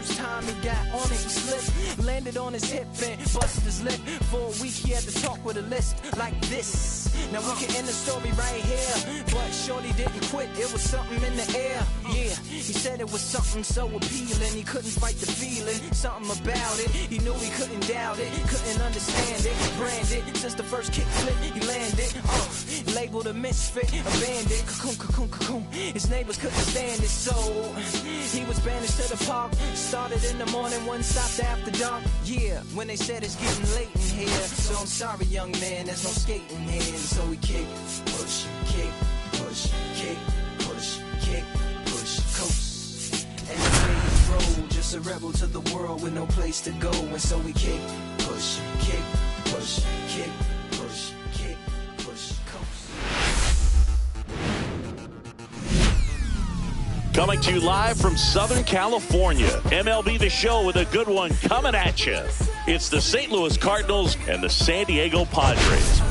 first time he got on it, he slipped, landed on his hip and busted his lip. For a week he had to talk with a list like this. Now we can end the story right here, but shorty didn't quit, it was something in the air. Yeah, he said it was something so appealing, he couldn't fight the feeling, something about it, he knew he couldn't doubt it, couldn't understand it, branded, since the first kick flip he landed, labeled a misfit, a bandit, cocoon, cocoon, cocoon, his neighbors couldn't stand it, so he was banished to the park, started in the morning, one stopped after dark, yeah, when they said it's getting late in here, so I'm sorry young man, there's no skating here, so we kick, push, kick, push, kick, push, kick, push, coast, and the waves roll, just a rebel to the world with no place to go, and so we kick, push, kick, push, kick, push, kick, push, coast. Coming to you live from Southern California, MLB The Show with a good one coming at you. It's the St. Louis Cardinals and the San Diego Padres.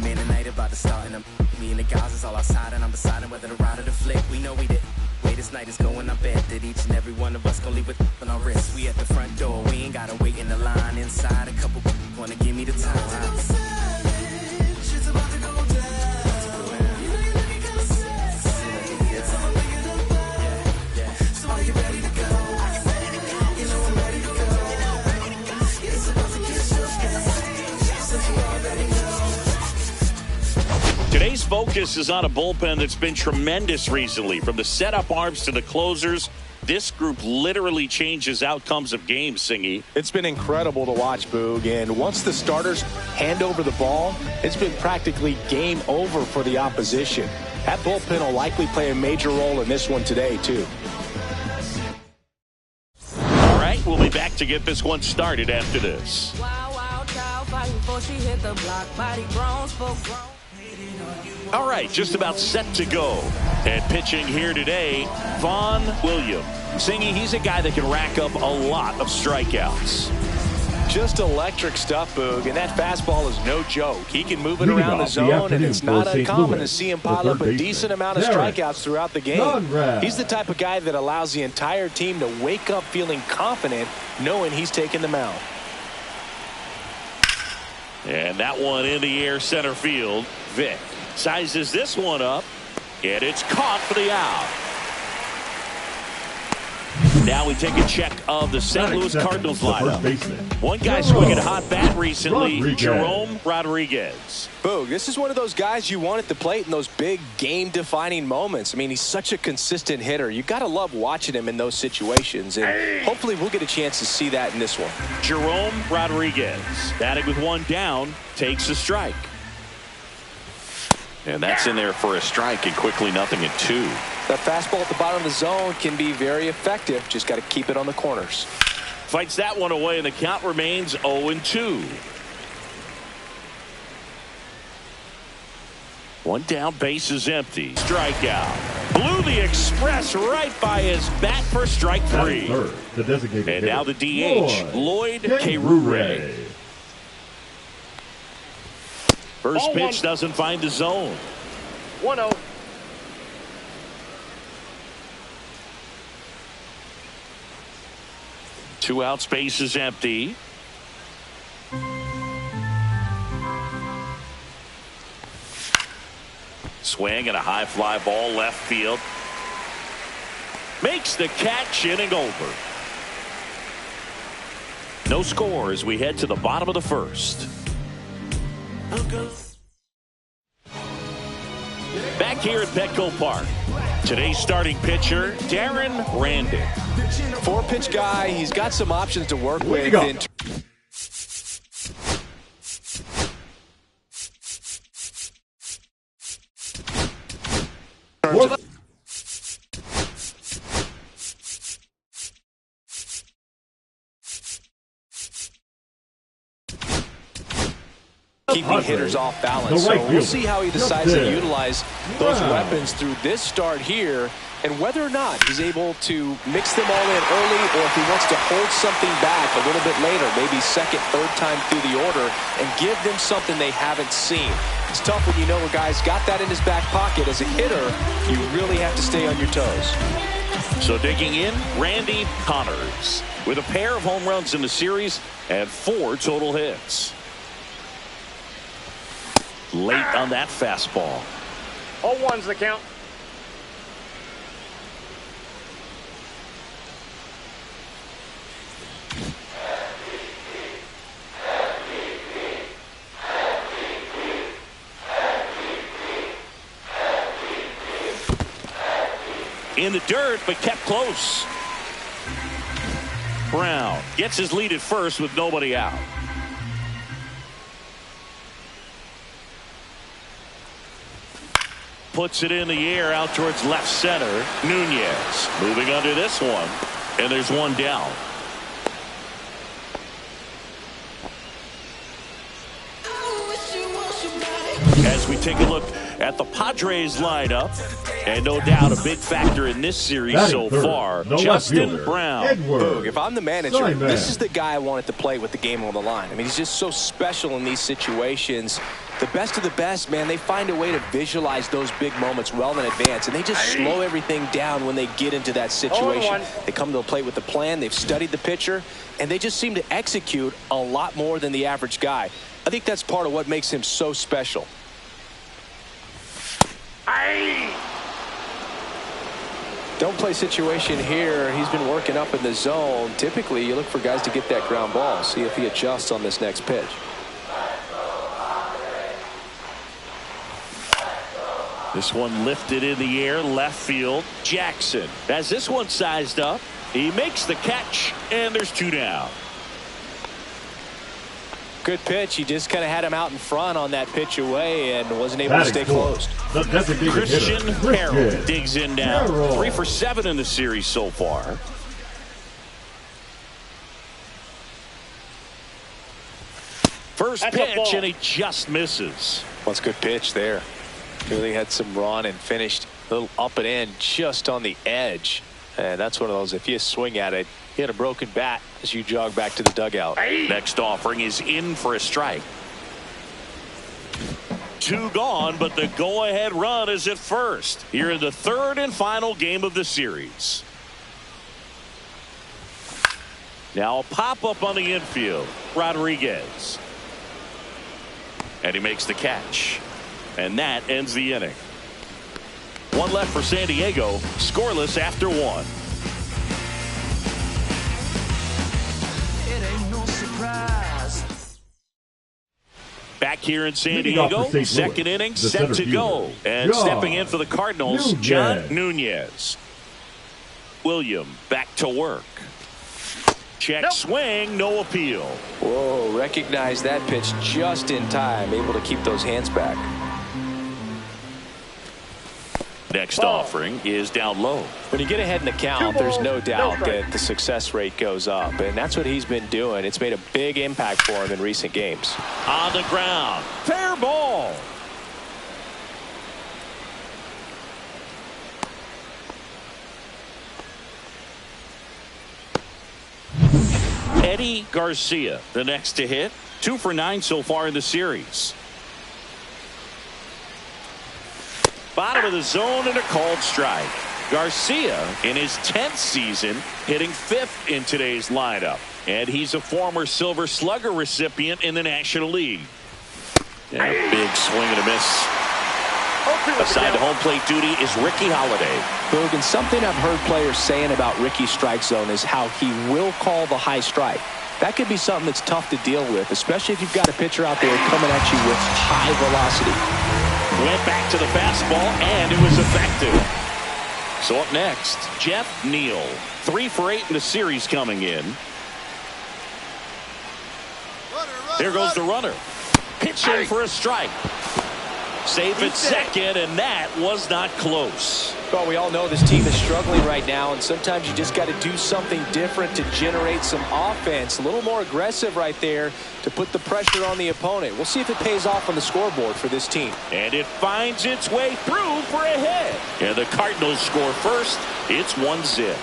Man, the night about to start, and me and the guys is all outside, and I'm deciding whether to ride or to flick. We know we did. Way this night is going, I bet that each and every one of us gonna leave with on our wrists. We at the front door, we ain't gotta wait in the line. Inside, a couple wanna give me the time. Shit's about to go down. You know you're looking kinda sexy. It's all making up. Yeah. So are you ready to go? You know I'm ready to go. It's about to get so bad. Since you already know. Today's focus is on a bullpen that's been tremendous recently. From the setup arms to the closers, this group literally changes outcomes of games, Singy. It's been incredible to watch, Boog, and once the starters hand over the ball, it's been practically game over for the opposition. That bullpen will likely play a major role in this one today, too. All right, we'll be back to get this one started after this. Wow, wow, child, fighting before she hit the block. Body grown, spoke grown. All right, just about set to go. And pitching here today, Vaughn Williams. Singy, he's a guy that can rack up a lot of strikeouts. Just electric stuff, Boog, and that fastball is no joke. He can move it Leading around the off the zone, and afternoon it's not for St. uncommon to Louis, see him the pile third up a baseman, decent amount of Derek strikeouts throughout the game. Conrad. He's the type of guy that allows the entire team to wake up feeling confident, knowing he's taking the mound. And that one in the air center field. Vic sizes this one up, and it's caught for the out. Now we take a check of the St. Louis Cardinals lineup. One guy swinging a hot bat recently, Jerome Rodriguez. Boog, this is one of those guys you want at the plate in those big game-defining moments. I mean, he's such a consistent hitter. You got to love watching him in those situations, and hopefully we'll get a chance to see that in this one. Jerome Rodriguez, batting with one down, takes a strike. And that's in there for a strike, and quickly 0-2. That fastball at the bottom of the zone can be very effective. Just got to keep it on the corners. Fights that one away, and the count remains 0-2. One down, base is empty. Strikeout. Blew the express right by his bat for strike three. Third, the designated and now the DH, Lloyd Kerure. First pitch doesn't find the zone. 1-0. Two out, space is empty. Swing and a high fly ball left field. Makes the catch, inning over. No score as we head to the bottom of the first. Back here at Petco Park. Today's starting pitcher, Darren Randon. 4-pitch guy. He's got some options to work with. keeping hitters off balance. So we'll see how he decides to utilize those weapons through this start here, and whether or not he's able to mix them all in early, or if he wants to hold something back a little bit later, maybe second, third time through the order, and give them something they haven't seen. It's tough when you know a guy's got that in his back pocket. As a hitter, you really have to stay on your toes. So digging in, Randy Connors with a pair of home runs in the series and 4 total hits. Late on that fastball. 0-1's the count. In the dirt, but kept close. Brown gets his lead at first with nobody out. Puts it in the air out towards left center. Nunez moving under this one, and there's one down. As we take a look at the Padres lineup, and no doubt a big factor in this series so far, Justin Brown. Boog, if I'm the manager, this is the guy I wanted to play with the game on the line. I mean, he's just so special in these situations. The best of the best, man, they find a way to visualize those big moments well in advance, and they just slow everything down when they get into that situation. They come to the plate with the plan, they've studied the pitcher, and they just seem to execute a lot more than the average guy. I think that's part of what makes him so special. Don't play situation here. He's been working up in the zone. Typically, you look for guys to get that ground ball. See if he adjusts on this next pitch. This one lifted in the air, left field. Jackson has this one sized up. He makes the catch, and there's 2 down. Good pitch. He just kind of had him out in front on that pitch away and wasn't able to stay closed. Christian Harold digs in now. 3 for 7 in the series so far. First pitch, and he just misses. Well, it's a good pitch there. Really had some run and finished a little up and in just on the edge. And that's one of those, if you swing at it, you hit a broken bat as you jog back to the dugout. Next offering is in for a strike. 2 gone, but the go-ahead run is at first. Here in the 3rd and final game of the series. Now a pop-up on the infield. Rodriguez. And he makes the catch. And that ends the inning. 1 left for San Diego. Scoreless after 1. Back here in San Diego, 2nd inning, set to go. And stepping in for the Cardinals, John Nunez. William back to work. Check swing, no appeal. Whoa, recognize that pitch just in time, able to keep those hands back. Next offering is down low. When you get ahead in the count, there's no doubt that the success rate goes up, and that's what he's been doing. It's made a big impact for him in recent games. On the ground, fair ball. Eddie Garcia, the next to hit. 2 for 9 so far in the series. Bottom of the zone and a called strike. Garcia in his 10th season hitting 5th in today's lineup. And he's a former Silver Slugger recipient in the National League. And a big swing and a miss. Assigned to home plate duty is Ricky Holiday. Boog, and something I've heard players saying about Ricky's strike zone is how he will call the high strike. That could be something that's tough to deal with, especially if you've got a pitcher out there coming at you with high velocity. Went back to the fastball, and it was effective. So up next, Jeff Neal. 3 for 8 in the series coming in. There goes the runner. Pitching for a strike. Safe at second, and that was not close. Well, we all know this team is struggling right now, and sometimes you just got to do something different to generate some offense. A little more aggressive right there to put the pressure on the opponent. We'll see if it pays off on the scoreboard for this team. And it finds its way through for a hit. And the Cardinals score first. It's 1-0.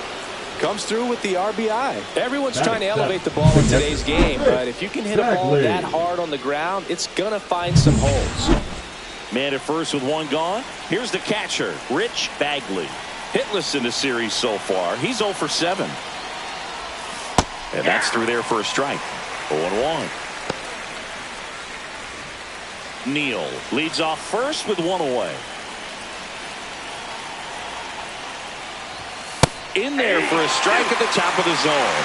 Comes through with the RBI. Everyone's trying to elevate the ball in today's game, but if you can hit a ball that hard on the ground, it's going to find some holes. Man at first with one gone. Here's the catcher, Rich Bagley. Hitless in the series so far. He's 0 for 7. And that's through there for a strike. 0-1. Neal leads off first with one away. In there for a strike at the top of the zone.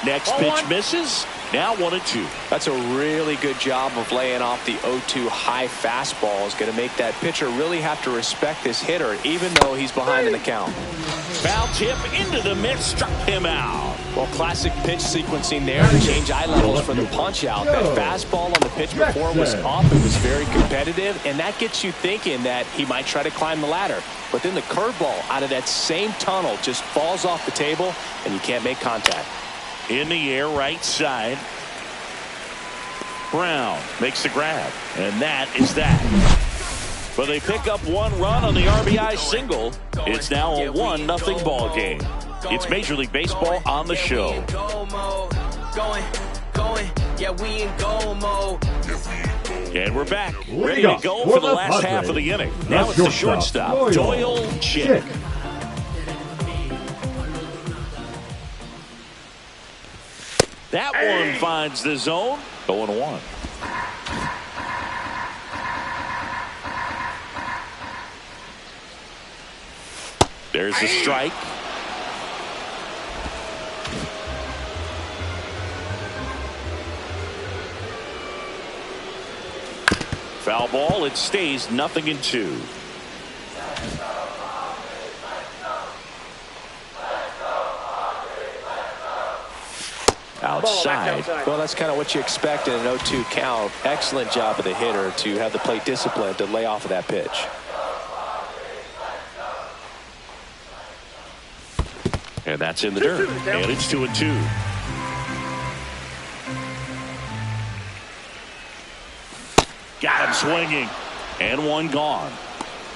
Next pitch misses. Now 1-2. That's a really good job of laying off the 0-2 high fastball. Is going to make that pitcher really have to respect this hitter, even though he's behind in the count. Foul tip into the mix, struck him out. Well, classic pitch sequencing there to change eye levels for the punch out. That fastball on the pitch before was off. It was very competitive, and that gets you thinking that he might try to climb the ladder. But then the curveball out of that same tunnel just falls off the table, and you can't make contact. In the air, right side. Brown makes the grab, and that is that. But they pick up one run on the RBI single. It's now a 1-0 ball game. It's Major League Baseball on the show. And we're back, ready to go for the last half of the inning. Now it's the shortstop, Doyle Chick. That one finds the zone. 0-1. There's the strike. Foul ball. It stays 0-2. Outside. Well, that's kind of what you expect in an 0-2 count. Excellent job of the hitter to have the plate discipline to lay off of that pitch. And that's in the dirt. And it's 2-2. Got him swinging. And one gone.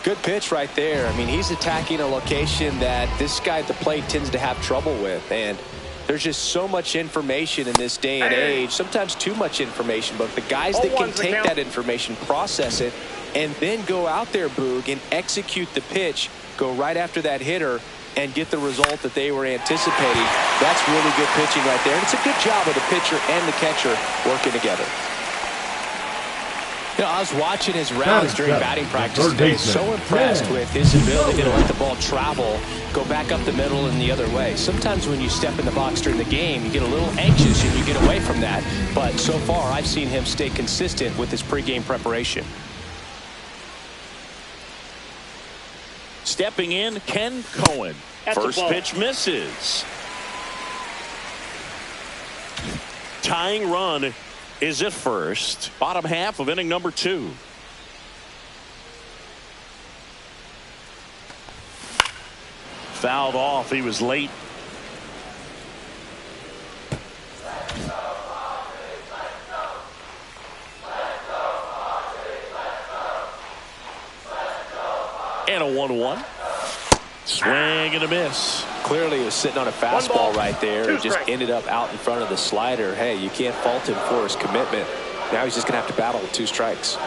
Good pitch right there. I mean, he's attacking a location that this guy at the plate tends to have trouble with. And there's just so much information in this day and age, sometimes too much information, but the guys that can take that information, process it, and then go out there, Boog, and execute the pitch, go right after that hitter, and get the result that they were anticipating. That's really good pitching right there. And it's a good job of the pitcher and the catcher working together. You know, I was watching his rounds during batting practice today. So impressed with his ability to let the ball travel, go back up the middle and the other way. Sometimes when you step in the box during the game, you get a little anxious and you get away from that. But so far, I've seen him stay consistent with his pregame preparation. Stepping in, Ken Cohen. First pitch misses. Tying run is at first. Bottom half of inning number 2. Fouled off. He was late. And a 1-1. Swing and a miss. Clearly he was sitting on a fastball right there. It just ended up out in front of the slider. Hey, you can't fault him for his commitment. Now he's just going to have to battle with 2 strikes.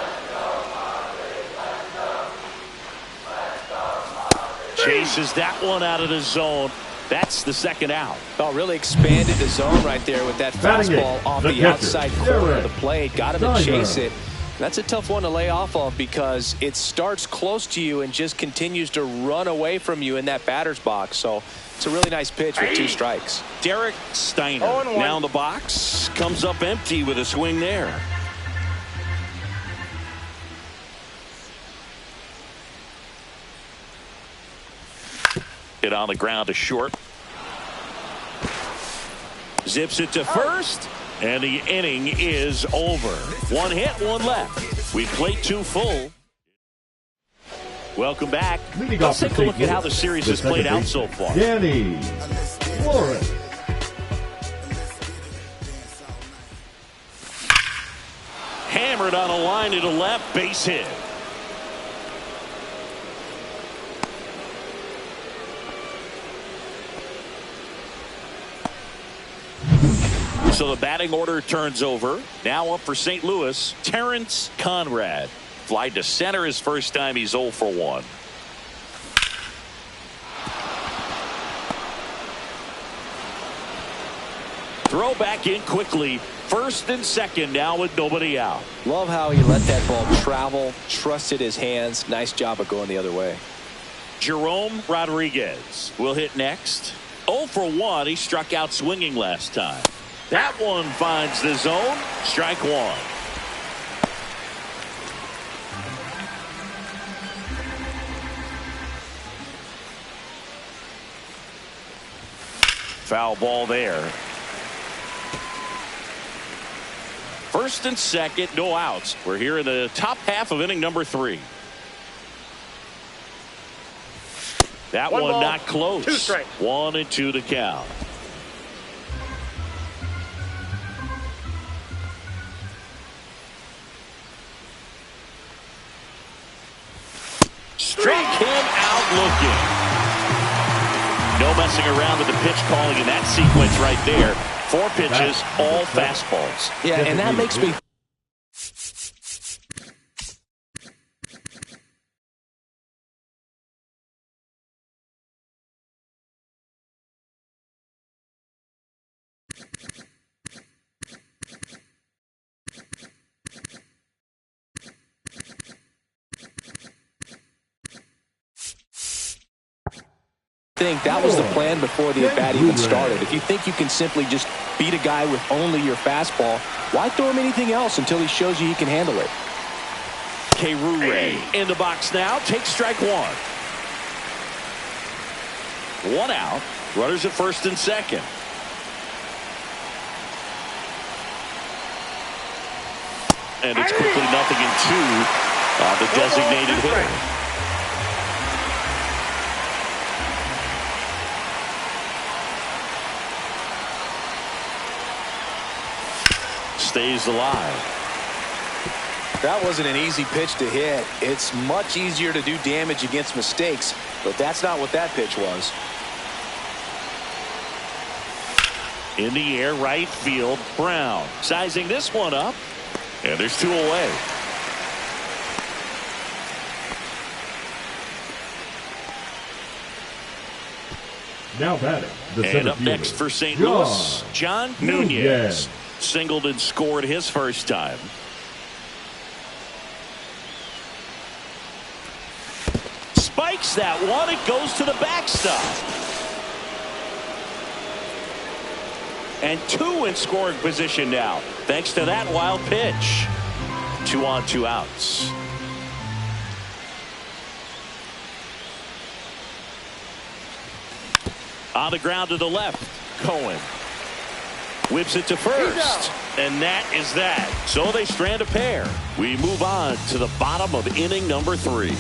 Chases that one out of the zone. That's the second out. Oh, really expanded the zone right there with that fastball off the outside corner of the plate. Got him to chase it. That's a tough one to lay off of because it starts close to you and just continues to run away from you in that batter's box. So it's a really nice pitch with 2 strikes. Derek Steiner now in the box. Comes up empty with a swing there. Hit on the ground to short. Zips it to first, and the inning is over. One hit, one left. We played two full. Welcome back. Let's take a look at how the series has played out so far. Danny Flores. Hammered on a line to the left, base hit. So the batting order turns over. Now up for St. Louis, Terrence Conrad. Fly to center his first time. He's 0 for 1. Throw back in quickly. First and second now with nobody out. Love how he let that ball travel, trusted his hands. Nice job of going the other way. Jerome Rodriguez will hit next. 0 for 1. He struck out swinging last time. That one finds the zone. Strike one. Foul ball there. First and second, no outs. We're here in the top half of inning number 3. That one ball, not close. 2 strikes. 1-2 to count. Struck him out looking. No messing around with the pitch calling in that sequence right there. 4 pitches, all fastballs. Yeah, and that makes me think that was the plan before the at-bat even started. If you think you can simply just beat a guy with only your fastball, why throw him anything else until he shows you he can handle it? K-Roo-Ray in the box now. Takes strike one. 1 out. Runners at first and second. And it's quickly 0-2. The designated hitter. Stays alive. That wasn't an easy pitch to hit. It's much easier to do damage against mistakes, but that's not what that pitch was. In the air, right field, Brown. Sizing this one up. And there's 2 away. Now batting. And up next for St. Louis, John Nunez. Singled and scored his first time. Spikes that one. It goes to the backstop. And 2 in scoring position now, thanks to that wild pitch. 2 on, 2 outs. On the ground to the left, Cohen. Whips it to first. And that is that. So they strand a pair. We move on to the bottom of inning number 3.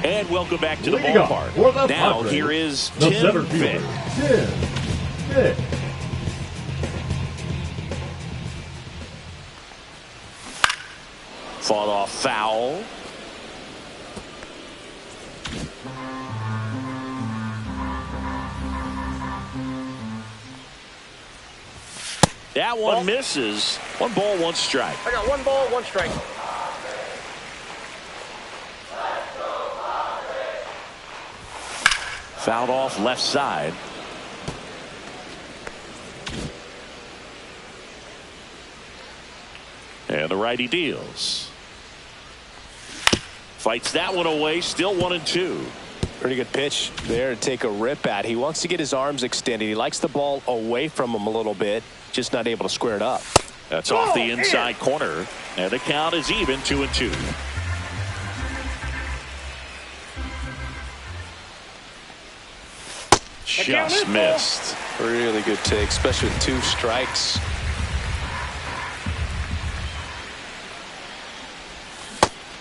And welcome back to the ballpark. Now Padres, here is the Tim center Vick. fielder, Tim Vick. Fought off foul. That one misses. 1 ball, 1 strike. I got 1 ball, 1 strike. Fouled off left side. And the righty deals. Fights that one away. Still 1-2. Pretty good pitch there to take a rip at. He wants to get his arms extended. He likes the ball away from him a little bit. Just not able to square it up. That's off the inside corner. And the count is even, 2-2. Just missed. Really good take, especially with 2 strikes.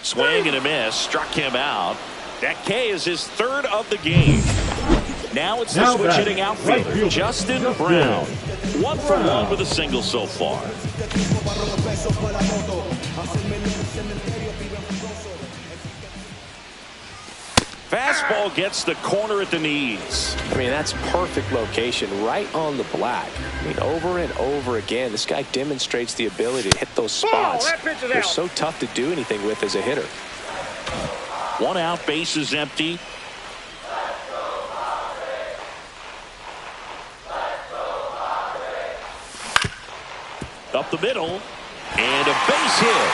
Swing and a miss. Struck him out. That K is his 3rd of the game. Now it's the switch hitting outfielder, Justin Brown. 1 for 1 with a single so far. Fastball gets the corner at the knees. I mean, that's perfect location, right on the black. I mean, over and over again, this guy demonstrates the ability to hit those spots. They're so tough to do anything with as a hitter. 1 out, base is empty. Up the middle, and a base hit.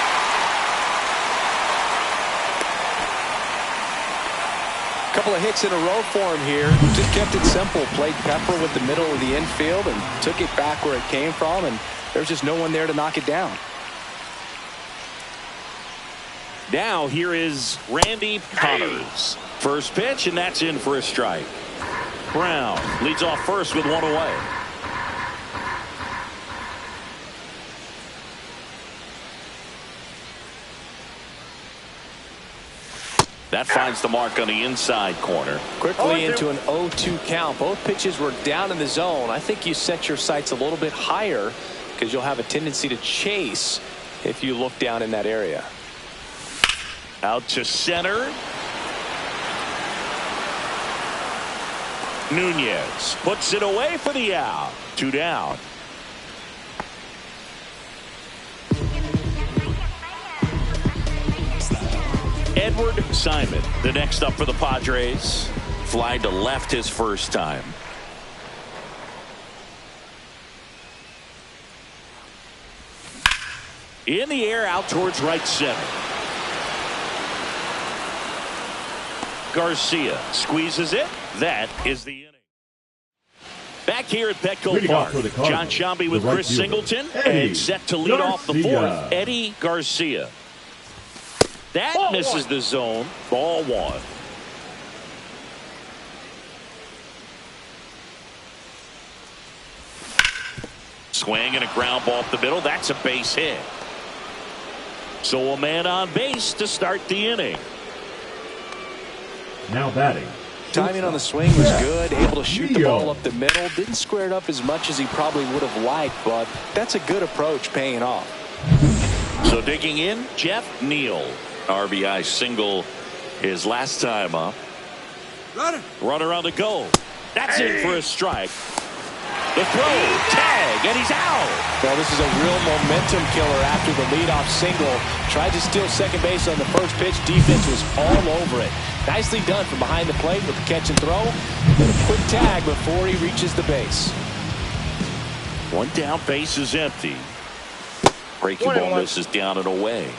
Couple of hits in a row for him here. Just kept it simple. Played pepper with the middle of the infield and took it back where it came from, and there's just no one there to knock it down. Now here is Randy Connors. First pitch, and that's in for a strike. Brown leads off first with 1 away. That finds the mark on the inside corner. Quickly into an 0-2 count. Both pitches were down in the zone. I think you set your sights a little bit higher because you'll have a tendency to chase if you look down in that area. Out to center. Nunez puts it away for the out. 2 down. Edward Simon, the next up for the Padres. Fly to left his first time. In the air, out towards right center. Garcia squeezes it. That is the inning. Back here at Petco Park, John Sciambi with Chris Singleton, and set to lead off the 4th, Eddie Garcia. That misses the zone. Ball 1. Swing and a ground ball up the middle. That's a base hit. So a man on base to start the inning. Now batting. Timing on the swing was good. Able to shoot the ball up the middle. Didn't square it up as much as he probably would have liked, but that's a good approach, paying off. So digging in, Jeff Neal. RBI single his last time up. Runner on the go. That's in for a strike. The throw, tag, and he's out. Well, this is a real momentum killer after the leadoff single. Tried to steal second base on the first pitch. Defense was all over it. Nicely done from behind the plate with the catch and throw. But a quick tag before he reaches the base. 1 down, base is empty. Breaking ball misses down and away.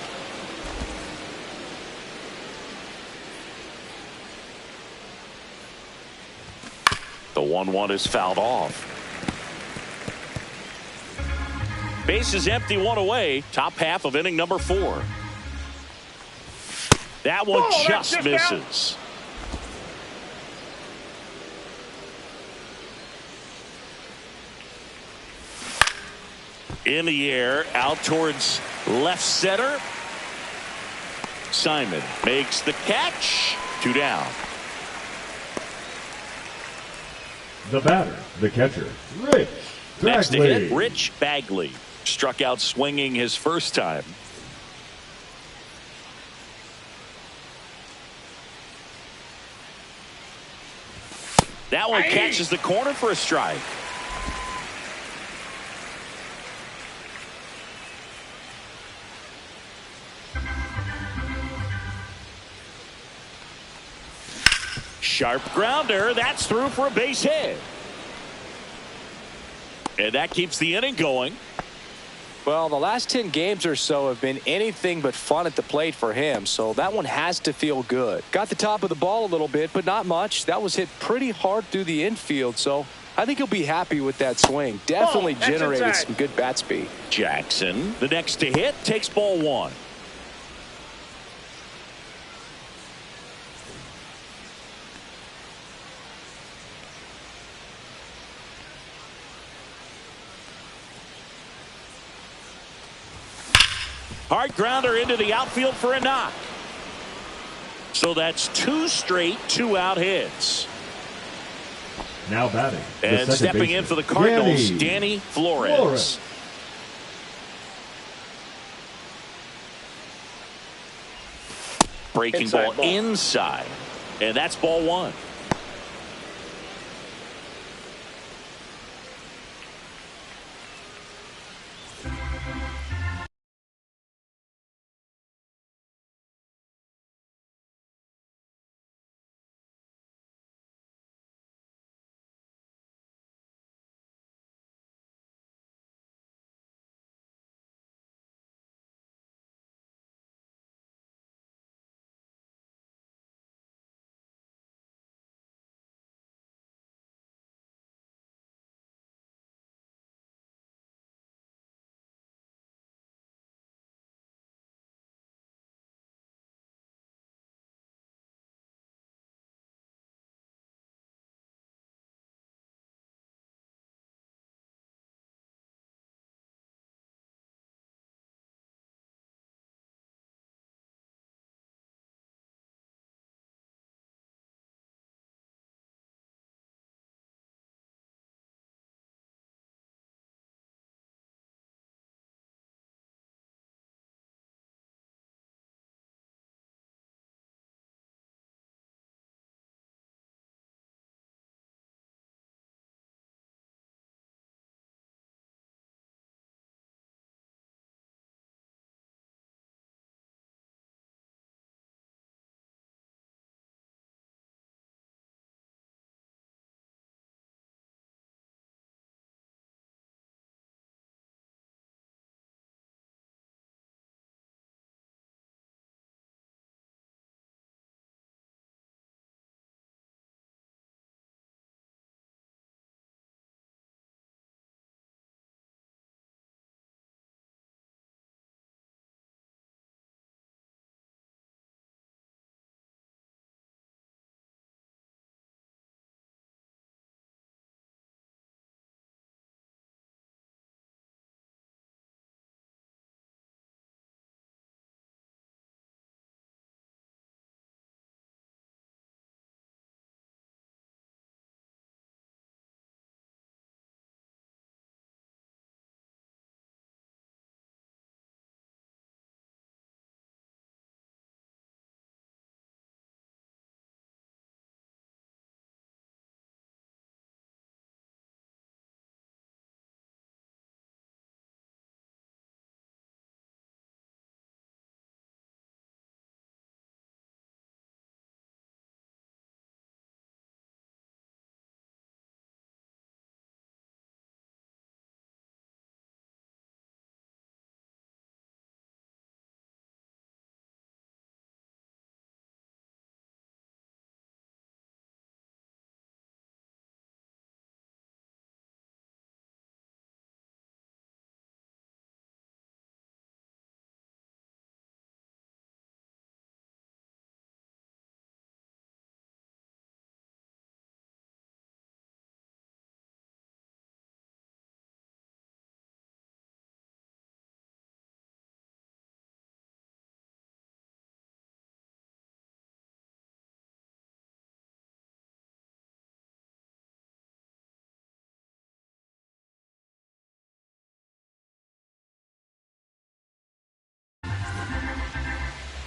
The 1-1 is fouled off. Base is empty, 1 away. Top half of inning number 4. That one just misses. In the air, out towards left center. Simon makes the catch. 2 down. The batter, the catcher, Rich Bagley. Next to hit, Rich Bagley. Struck out swinging his first time. That one catches the corner for a strike. Sharp grounder. That's through for a base hit. And that keeps the inning going. Well, the last 10 games or so have been anything but fun at the plate for him, so that one has to feel good. Got the top of the ball a little bit, but not much. That was hit pretty hard through the infield, so I think he'll be happy with that swing. Definitely generated some good bat speed. Jackson, the next to hit, takes ball 1. Hard grounder into the outfield for a knock. So that's 2 straight 2-out hits. Now batting. And stepping in for the Cardinals, Danny Flores. Breaking ball inside. And that's ball 1.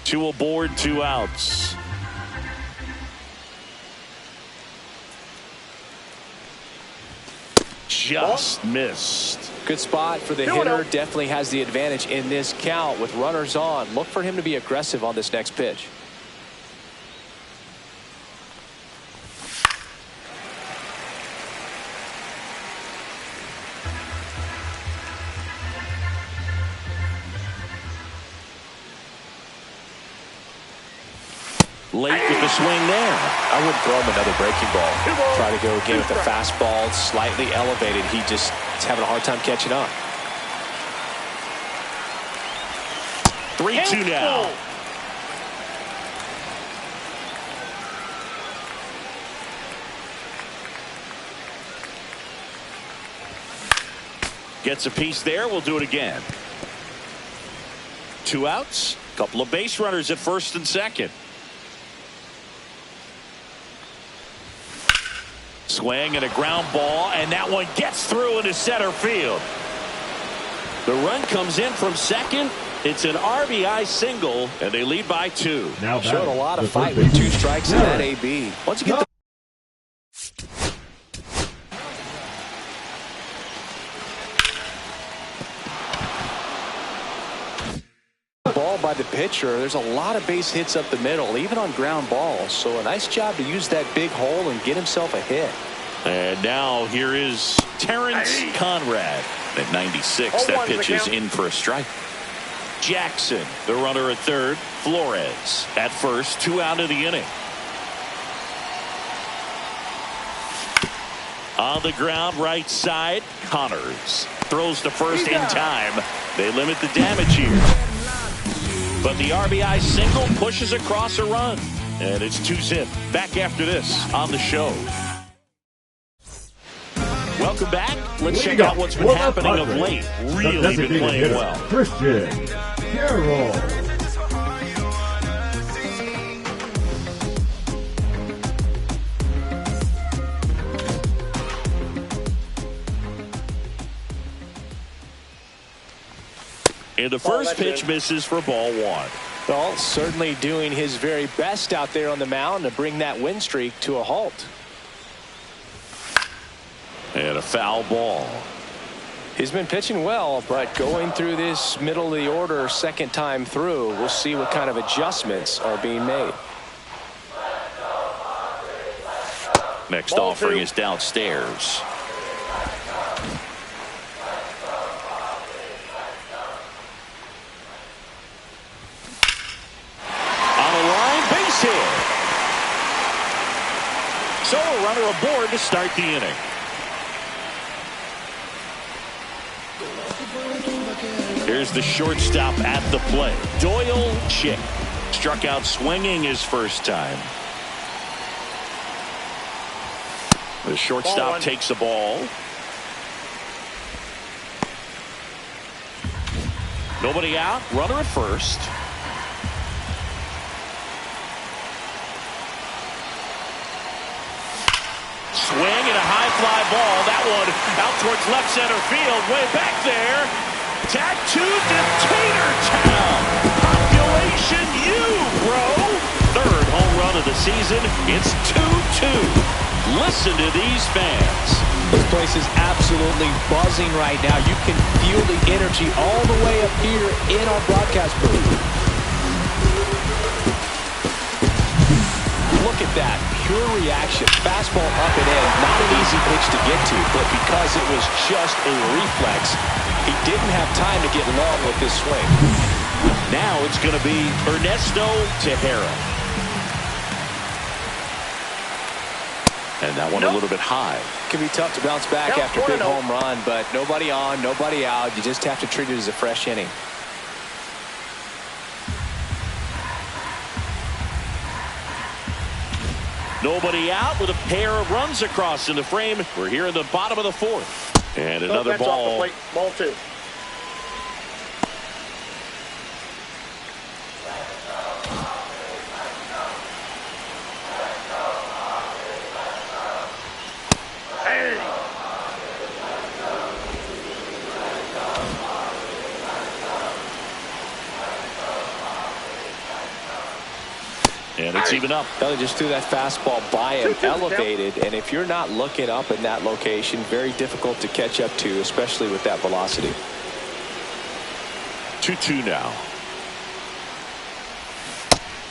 Two aboard, 2 outs. Just missed. Good spot for the hitter. Definitely has the advantage in this count with runners on. Look for him to be aggressive on this next pitch. Late with the swing there. I wouldn't throw him another breaking ball. Try to go again with the fastball slightly elevated. He just is having a hard time catching up. 3-2 now. Gets a piece there. We'll do it again. 2 outs. Couple of base runners at first and second. Swing and a ground ball, and that one gets through into center field. The run comes in from second. It's an RBI single, and they lead by 2. Now showed a lot of fight with 2 strikes in that AB. Once you get the ball by the pitcher, there's a lot of base hits up the middle, even on ground balls. So a nice job to use that big hole and get himself a hit. And now here is Terrence Conrad at 96. That pitch is in for a strike. Jackson, the runner at third. Flores at first. 2 out of the inning. On the ground, right side. Connors throws to first in time. They limit the damage here. But the RBI single pushes across a run. And it's 2-zip. Back after this on the show. Welcome back. Let's check out what's been happening of late. Really been playing well. Christian Carroll. And the first pitch misses for ball 1. Well, certainly doing his very best out there on the mound to bring that win streak to a halt. And a foul ball. He's been pitching well, but going through this middle of the order second time through, we'll see what kind of adjustments are being made. Next offering is downstairs. On a line, base hit. So a runner aboard to start the inning. Here's the shortstop at the plate. Doyle Chick struck out swinging his first time. The shortstop takes the ball. Nobody out. Runner at first. Swing and a high fly ball. That one out towards left center field. Way back there. Tattooed to Tater Town. Population U, bro. Third home run of the season. It's 2-2. Listen to these fans. This place is absolutely buzzing right now. You can feel the energy all the way up here in our broadcast booth. Look at that. Pure reaction. Fastball up and in. Not an easy pitch to get to, but because it was just a reflex, he didn't have time to get long with this swing. Now it's going to be Ernesto Tejera. And that one a little bit high. It can be tough to bounce back after a big home run, but nobody on, nobody out. You just have to treat it as a fresh inning. Nobody out with a pair of runs across in the frame. We're here in the bottom of the 4th. And another ball. Off the plate. Ball 2. And it's even up. They just threw that fastball by him, elevated, and if you're not looking up in that location, very difficult to catch up to, especially with that velocity. 2-2 now.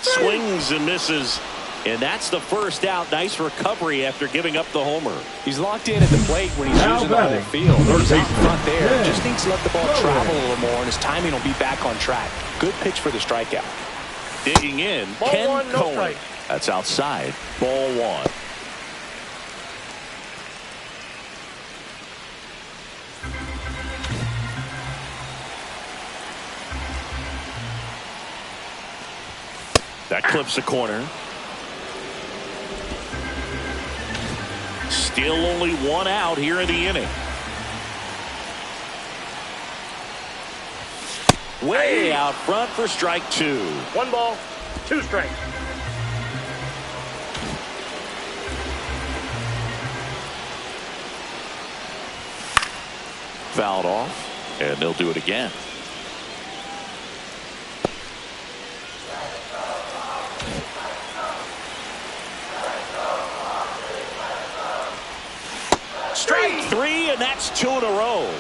Swings and misses, and that's the first out. Nice recovery after giving up the homer. He's locked in at the plate when he's using the whole field. He's out front there. Just needs to let the ball travel a little more, and his timing will be back on track. Good pitch for the strikeout. Digging in, Ball Ken 1, no Cohen. strike. That's outside. Ball 1. That clips the corner. Still only 1 out here in the inning. Way out front for strike 2. 1 ball, 2 strikes. Fouled off, and they'll do it again. Strike 3, and that's 2 in a row.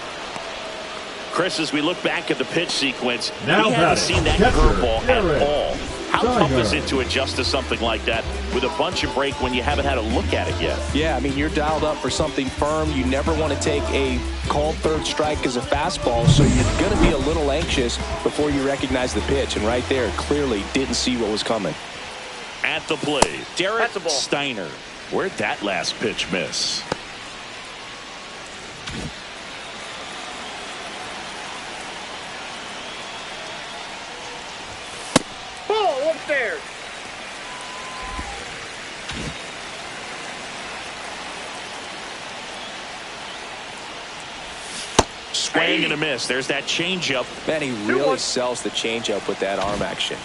Chris, as we look back at the pitch sequence, now we haven't seen that curveball at all. How tough is it to adjust to something like that with a bunch of break when you haven't had a look at it yet? Yeah, I mean, you're dialed up for something firm. You never want to take a called third strike as a fastball, so you're going to be a little anxious before you recognize the pitch. And right there, clearly didn't see what was coming. At the plate, Derek Steiner. Where'd that last pitch miss? Ball upstairs. Swing and a miss. There's that changeup. Man, he really sells the changeup with that arm action.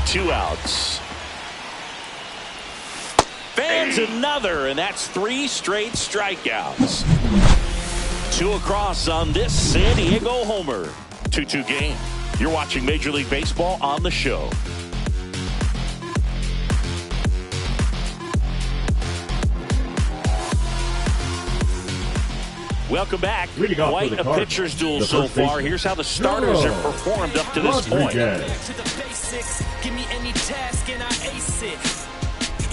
Two outs. Fans another, and that's 3 straight strikeouts. 2 across on this San Diego homer. 2-2 game. You're watching Major League Baseball on the show. Welcome back. Quite a pitcher's duel so far. Here's how the starters have performed up to this point. Give me any task and I ace it.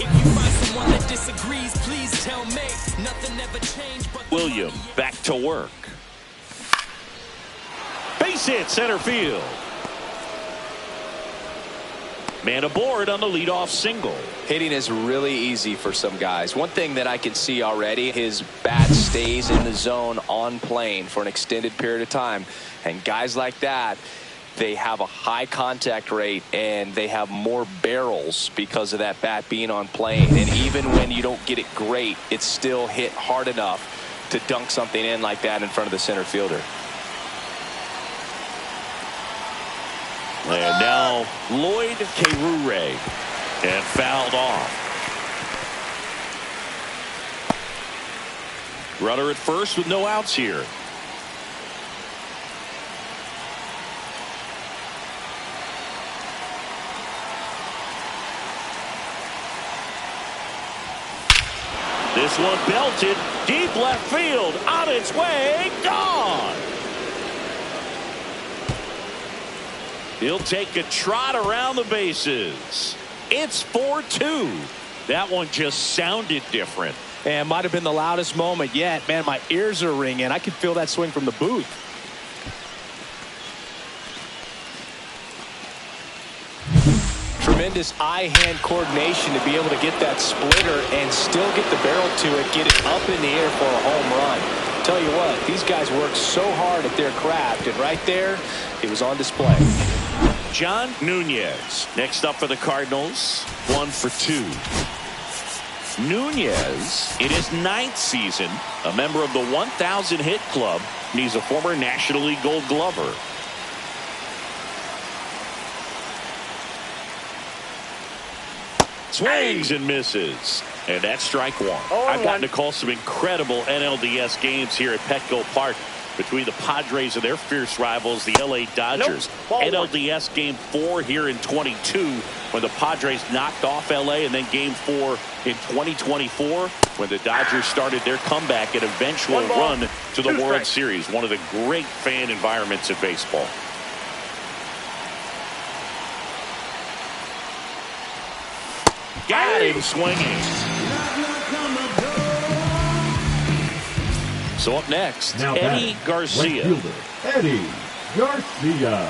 If you find someone that disagrees, please tell me. Nothing ever changed but William back to work. Base hit center field. Man aboard on the leadoff single. Hitting is really easy for some guys. One thing that I can see already, his bat stays in the zone on plane for an extended period of time. And guys like that, they have a high contact rate and they have more barrels because of that bat being on plane. And even when you don't get it great, it's still hit hard enough to dunk something in like that in front of the center fielder. And now Lloyd Kerure, and fouled off. Runner at first with no outs here. This one belted deep left field, on its way, gone. He'll take a trot around the bases. It's 4-2. That one just sounded different. And might have been the loudest moment yet. Man, my ears are ringing. I could feel that swing from the booth. Tremendous eye-hand coordination to be able to get that splitter and still get the barrel to it, get it up in the air for a home run. Tell you what, these guys work so hard at their craft, and right there, it was on display. John Nunez next up for the Cardinals. 1 for 2. Nunez in his 9th season, a member of the 1,000 hit club, and he's a former National League Gold Glover. Swings and misses, and that's strike 1. I've gotten to call some incredible NLDS games here at Petco Park between the Padres and their fierce rivals, the LA Dodgers. NLDS Game 4 here in 22 when the Padres knocked off LA, and then Game 4 in 2024 when the Dodgers started their comeback and eventual run to the World Series. One of the great fan environments in baseball. Got him swinging. So up next, now Eddie Garcia. Right fielder, Eddie Garcia.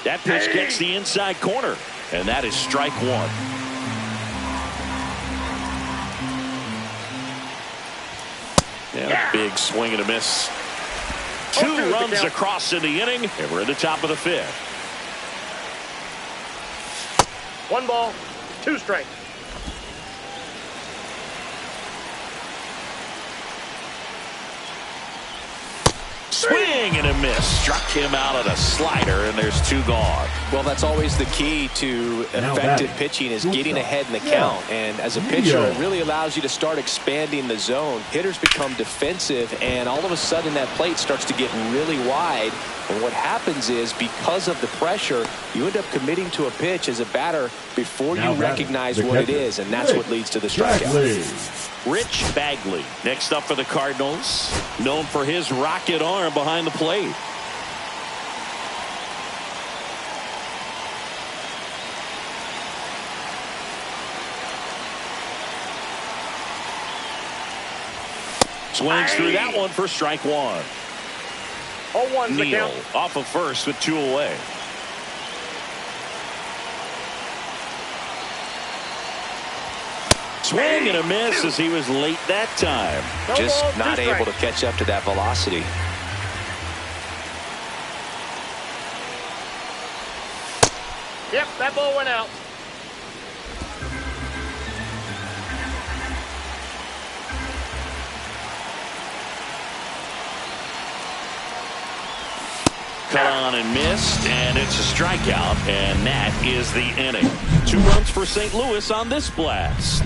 That pitch gets the inside corner, and that is strike 1. And a big swing and a miss 2 runs across in the inning, and we're at the top of the 5th. 1 ball, 2 strikes. Swing and a miss. Struck him out at a slider, and there's 2 gone. Well, that's always the key to effective pitching is getting ahead in the count. And as a pitcher, it really allows you to start expanding the zone. Hitters become defensive, and all of a sudden that plate starts to get really wide. And what happens is, because of the pressure, you end up committing to a pitch as a batter before you recognize what it is, and that's what leads to the strikeout. Rich Bagley, next up for the Cardinals, known for his rocket arm behind the plate. Swings through that one for strike 1. 0-1's the count. Off of first with 2 away. Swing and a miss as he was late that time. Just not able to catch up to that velocity. Yep, that ball went out. Cut on and missed, and it's a strikeout, and that is the inning. 2 runs for St. Louis on this blast.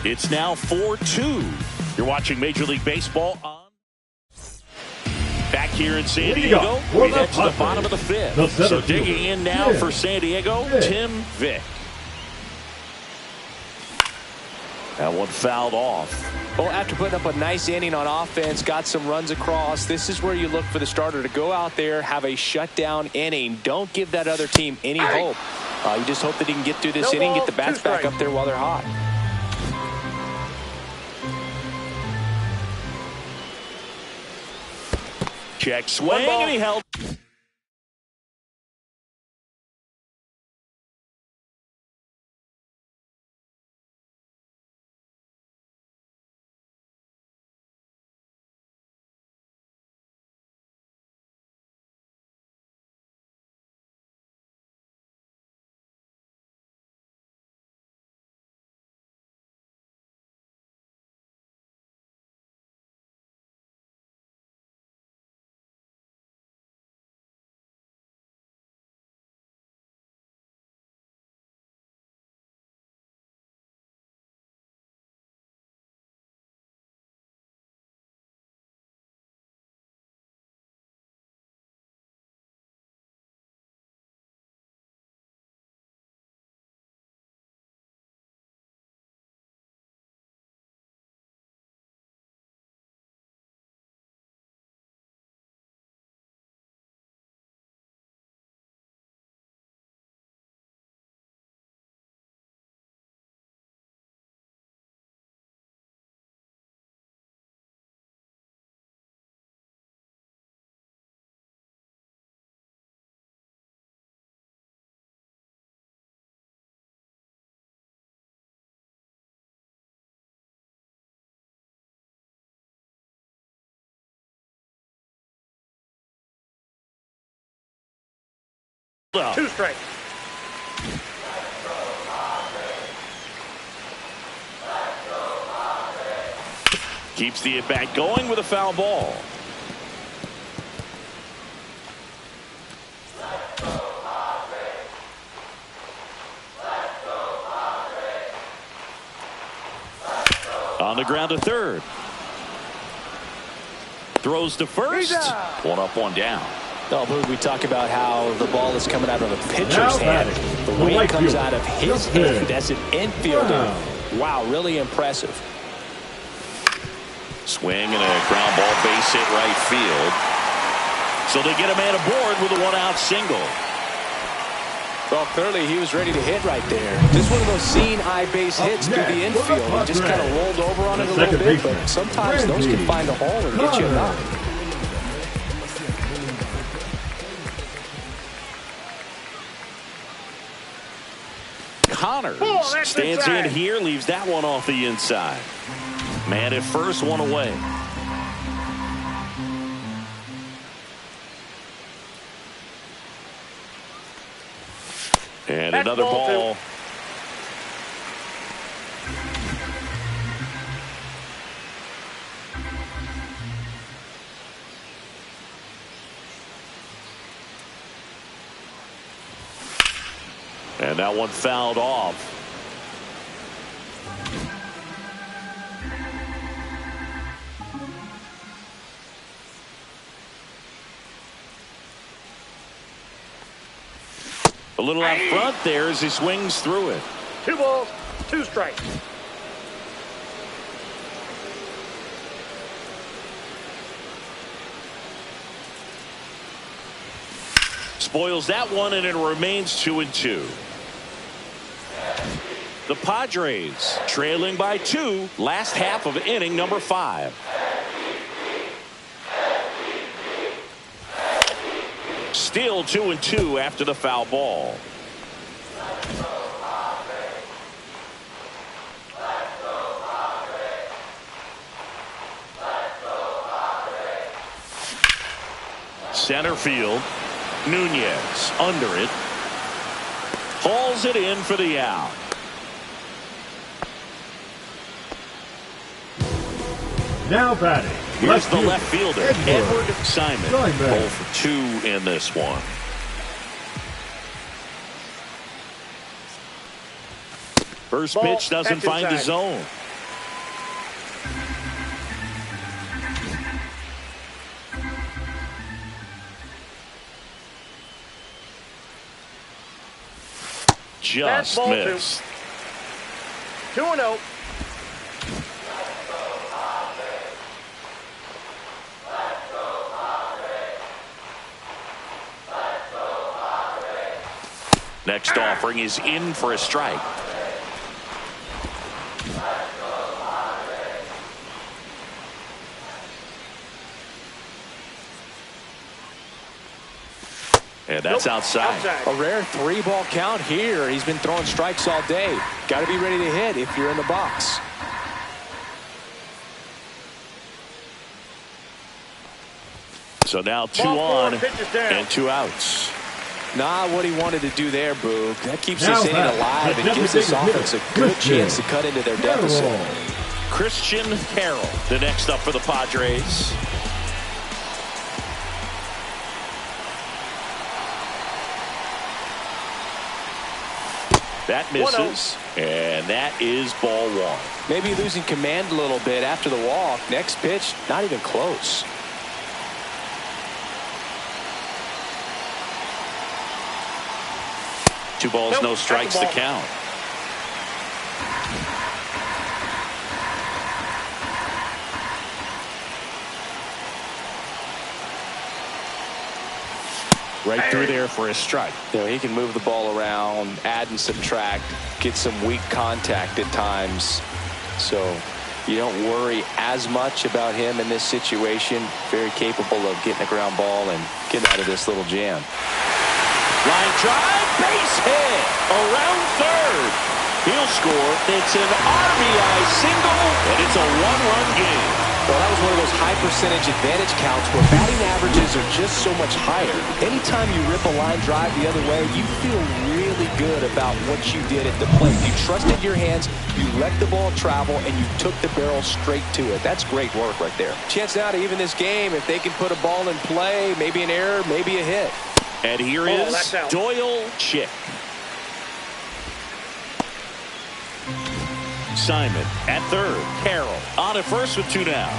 It's now 4-2. You're watching Major League Baseball on. Back here in San Diego, we head to the bottom of the 5th. So digging in now for San Diego, Tim Vick. That one fouled off. Well, after putting up a nice inning on offense, got some runs across, this is where you look for the starter to go out there, have a shutdown inning. Don't give that other team any hope. You just hope that he can get through this inning, get the bats back up there while they're hot. Check swing, and he held. Well, 2 strikes. Keeps the at-bat going with a foul ball. On the ground to third. Throws to first. 1 up, 1 down. Oh, Boog, we talk about how the ball is coming out of a pitcher's hand. The way it comes out of his hand as an infielder. Wow, really impressive. Swing and a ground ball, base hit right field. So they get a man aboard with a 1-out single. Well, clearly he was ready to hit right there. Just one of those seeing eye base hits through the infield. He just kind of rolled over on it a little bit, but sometimes those can find a hole and get you a knock. Connors stands in here, leaves that one off the inside. Man at first, 1 away. Another ball. And that one fouled off. A little out front there as he swings through it. 2 balls, 2 strikes. Spoils that one, and it remains 2-2. The Padres trailing by 2, last half of inning number 5. Still 2-2 after the foul ball. Center field. Nunez under it. Hauls it in for the out. Now batting. Here's the left fielder, Edward Simon. 0 for 2 in this one. First pitch doesn't find the zone. Just missed. 2-0. Next offering is in for a strike. And that's outside. A rare 3-ball count here. He's been throwing strikes all day. Got to be ready to hit if you're in the box. So now 2 on and 2 outs. Not what he wanted to do there, Boog. That keeps this inning alive and gives this offense a good chance to cut into their deficit. Christian Carroll, the next up for the Padres. That misses, and that is ball 1. Maybe losing command a little bit after the walk. Next pitch, not even close. Two balls, no strikes to count. Right through there for a strike. You know, he can move the ball around, add and subtract, get some weak contact at times. So you don't worry as much about him in this situation. Very capable of getting a ground ball and getting out of this little jam. Line drive, base hit, around third. He'll score. It's an RBI single, and it's a 1-run game. Well, that was one of those high percentage advantage counts where batting averages are just so much higher. Anytime you rip a line drive the other way, you feel really good about what you did at the plate. You trusted your hands, you let the ball travel, and you took the barrel straight to it. That's great work right there. Chance now to even this game if they can put a ball in play, maybe an error, maybe a hit. And here is Doyle Chick. Simon at third. Carroll on at first with 2 down.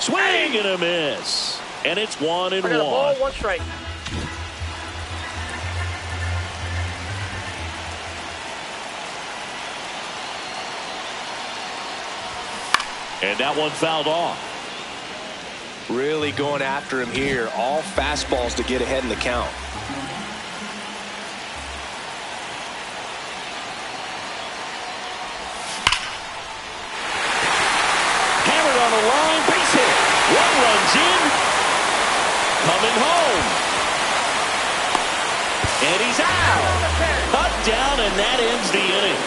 Swing and a miss. And it's 1-1. Ball, 1 strike. And that one fouled off. Really going after him here. All fastballs to get ahead in the count. Hammered on the line, base hit. 1 runs in. Coming home. And he's out. Cut down, and that ends the inning.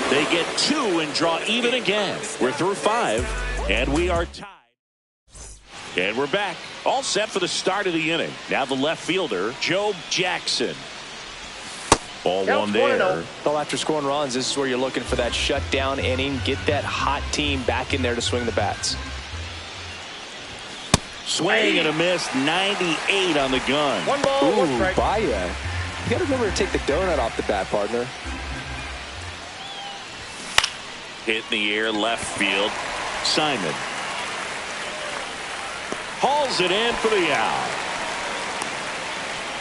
They get 2 and draw even again. We're through 5, and we are tied. And we're back. All set for the start of the inning. Now the left fielder, Joe Jackson. Ball one there. Well, after scoring runs, this is where you're looking for that shutdown inning. Get that hot team back in there to swing the bats. Swing and a miss. 98 on the gun. One ball, one strike. Baya. You got to remember to take the donut off the bat, partner. Hit in the air, left field. Simon hauls it in for the out.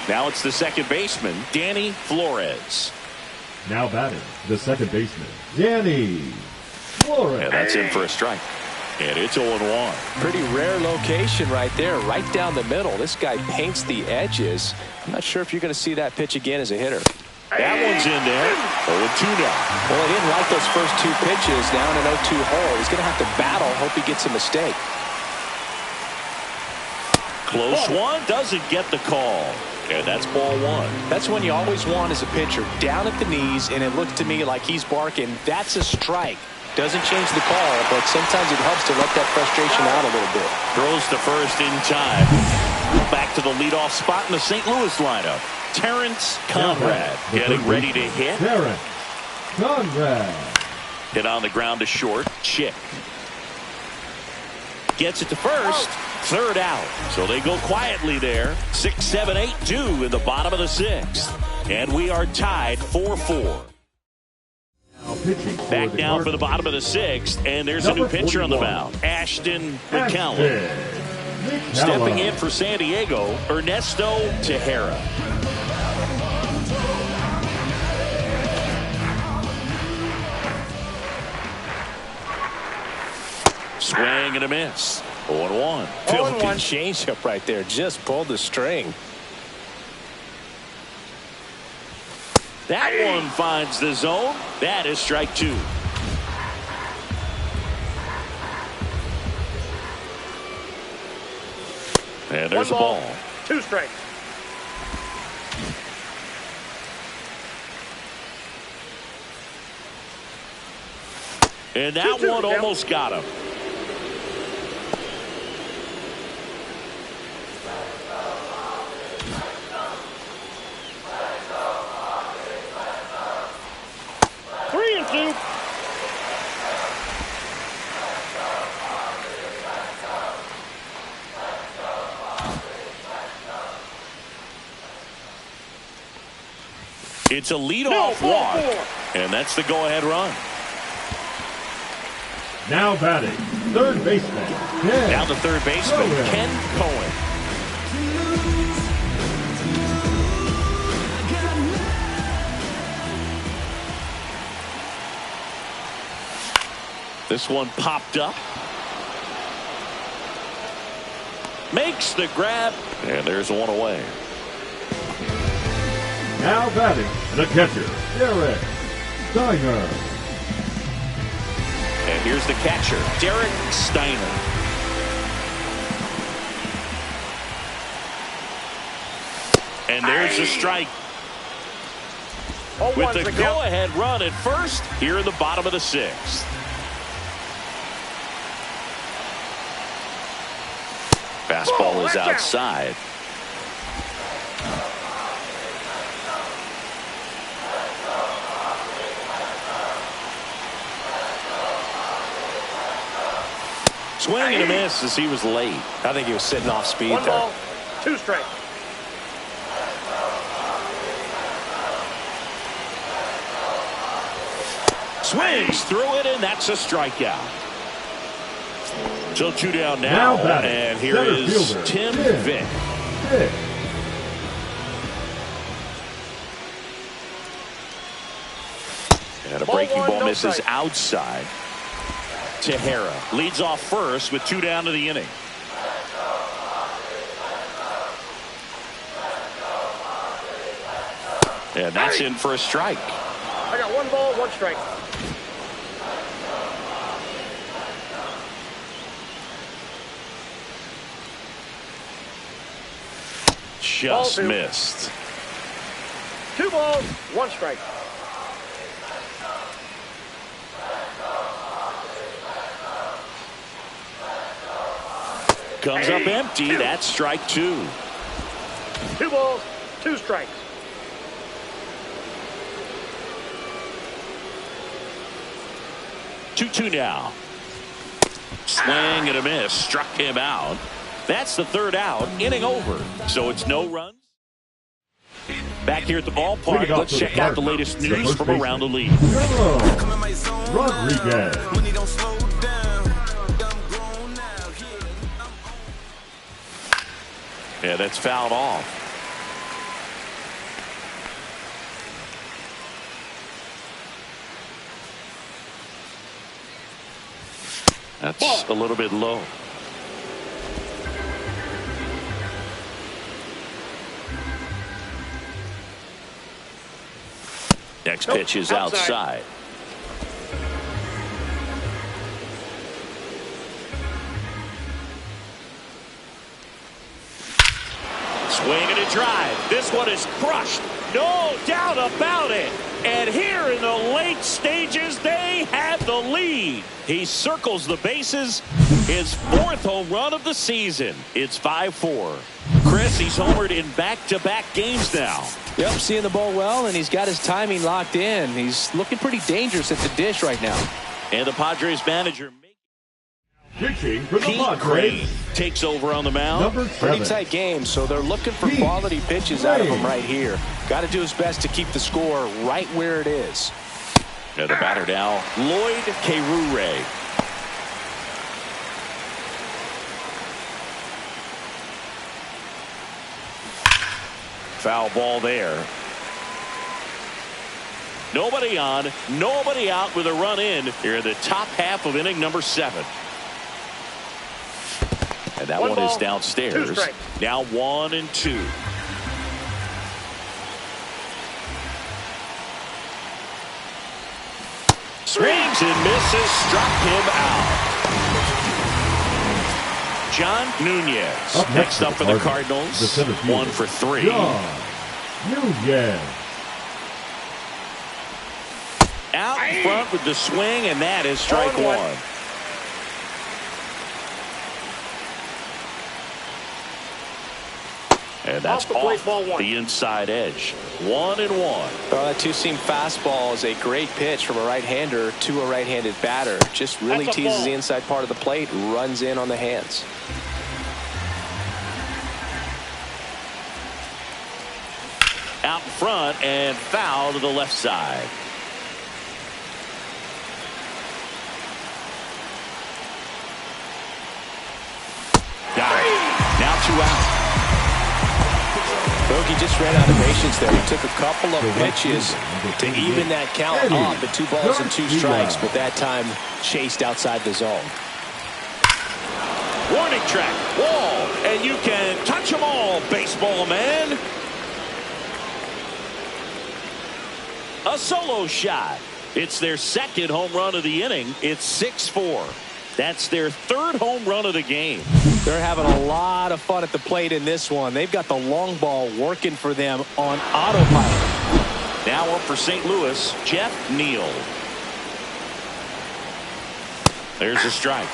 Now it's the second baseman, Danny Flores. Now batting, the second baseman, Danny Flores. And that's in for a strike. And it's 0-1. Pretty rare location right there, right down the middle. This guy paints the edges. I'm not sure if you're going to see that pitch again as a hitter. That one's in there. 0-2 now. Well, he didn't like those first two pitches down an 0-2 hole. He's going to have to battle. Hope he gets a mistake. Close one. Doesn't get the call. And that's ball one. That's when you always want as a pitcher. Down at the knees, and it looked to me like he's barking. That's a strike. Doesn't change the call, but sometimes it helps to let that frustration out a little bit. Throws to first in time. Back to the leadoff spot in the St. Louis lineup. Terrence Conrad getting ready to hit. Terrence Conrad. Hit on the ground to short. Chick. Gets it to first. Third out. So they go quietly there. 6, 7, 8, 2 in the bottom of the sixth. And we are tied 4-4. Back down for the bottom of the sixth, and there's a new pitcher on the mound, Ashton McCallum. Stepping in for San Diego, Ernesto Tejera. Swing and a miss. 0-1. Philippine changeup right there. Just pulled the string. That one finds the zone. That is strike two. And there's a ball. 2 strikes. And that one almost got him. It's a leadoff walk, and that's the go-ahead run. Now batting, third baseman. Now the third baseman, Ken Cohen. This one popped up. Makes the grab, and there's one away. Now batting, the catcher, Derek Steiner. And here's the catcher, Derek Steiner. And there's the strike. With the go-ahead run at first, here in the bottom of the sixth. Fastball is outside. Swing and a miss as he was late. I think he was sitting off speed One there. ball, 2 strikes. Swings through it, and that's a strikeout. So 2 down now and here is fielder, Tim Vick. And a breaking ball misses outside. Tejera leads off first with 2 down to the inning. And that's in for a strike. I got 1 ball, 1 strike. Just missed. 2 balls, 1 strike. comes up empty. That's strike 2. 2 balls, 2 strikes. 2-2 now. Swing and a miss. Struck him out. That's the 3rd out. Inning over. So it's no runs. Back here at the ballpark, let's check out the latest news from around the league. Rodriguez. Yeah, that's fouled off. That's a little bit low. Next pitch is outside. Swing and a drive. This one is crushed. No doubt about it. And here in the late stages, they have the lead. He circles the bases. His 4th home run of the season. It's 5-4. Chris, he's homered in back-to-back games now. Yep, seeing the ball well, and he's got his timing locked in. He's looking pretty dangerous at the dish right now. And the Padres manager, Pitching for the Pete Padres. Crane, takes over on the mound. Number 7. Pretty tight game, so they're looking for quality pitches out of him right here. Got to do his best to keep the score right where it is. And the batter now, Lloyd Kerure. Foul ball there. Nobody on, nobody out with a run in here in the top half of inning number 7. And that one is downstairs. Now 1-2. Swings and misses, struck him out. John Nunez next up for the Cardinals. 1 for 3. John Nunez. Out in front with the swing, and that is strike 1. And that's off the inside edge. 1-1. That two-seam fastball is a great pitch from a right-hander to a right-handed batter. Just really teases the inside part of the plate, runs in on the hands. Out in front and foul to the left side. Got it. Now 2 out. Bogey just ran out of patience there. He took a couple of pitches to even that count off at 2 balls and 2 strikes, but that time chased outside the zone. Warning track, wall, and you can touch them all, baseball man. A solo shot. It's their 2nd home run of the inning. It's 6-4. That's their 3rd home run of the game. They're having a lot of fun at the plate in this one. They've got the long ball working for them on autopilot. Now up for St. Louis, Jeff Neal. There's a strike.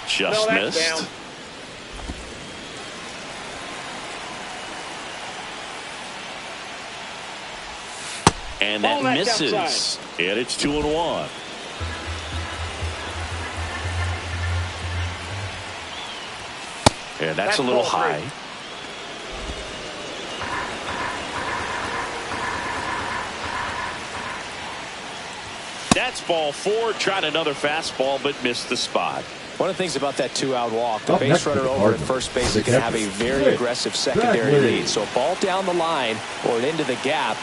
Just missed. Down. And that misses. And it's 2-1. And that's a little high. That's ball 4. Tried another fastball, but missed the spot. One of the things about that 2-out walk, the base runner over at first base is going to have a very aggressive secondary lead. So a ball down the line or into the gap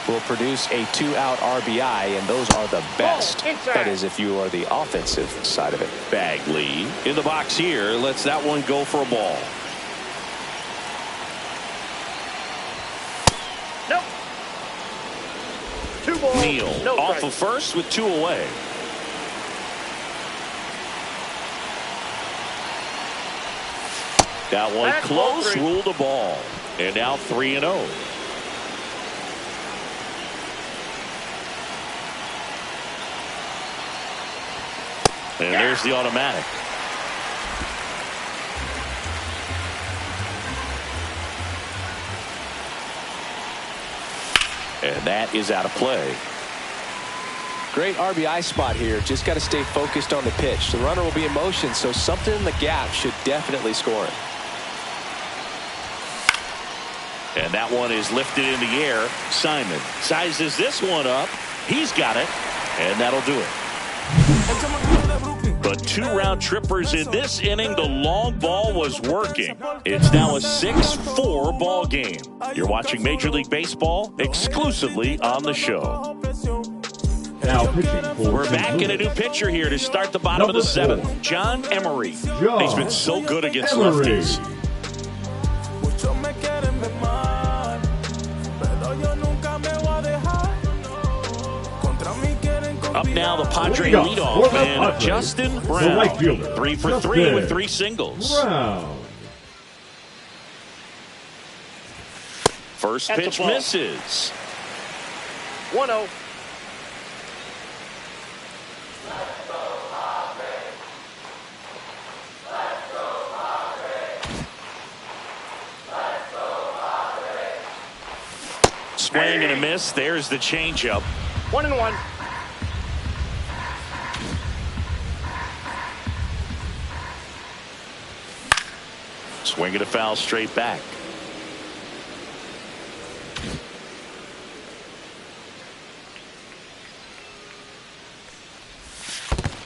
will produce a 2-out RBI, and those are the best. That is if you are the offensive side of it. Bagley in the box here. Lets that one go for a ball. Nope. 2 balls. Neal off of first with 2 away. That one close, ruled a ball. And now 3-0. And there's the automatic. And that is out of play. Great RBI spot here. Just got to stay focused on the pitch. The runner will be in motion, so something in the gap should definitely score him. And that one is lifted in the air. Simon sizes this one up. He's got it. And that'll do it. But 2 round trippers in this inning. The long ball was working. It's now a 6-4 ball game. You're watching Major League Baseball exclusively on the show. Now pitching for We're back in a new pitcher here to start the bottom of the 7th. John Emery. He's been so good against lefties. Up now, the Padre leadoff, and Justin Brown, right fielder, 3 for 3 with 3 singles. Brown. First pitch misses. 1-0. Swing and a miss. There's the changeup. 1-1. Swing and a foul straight back.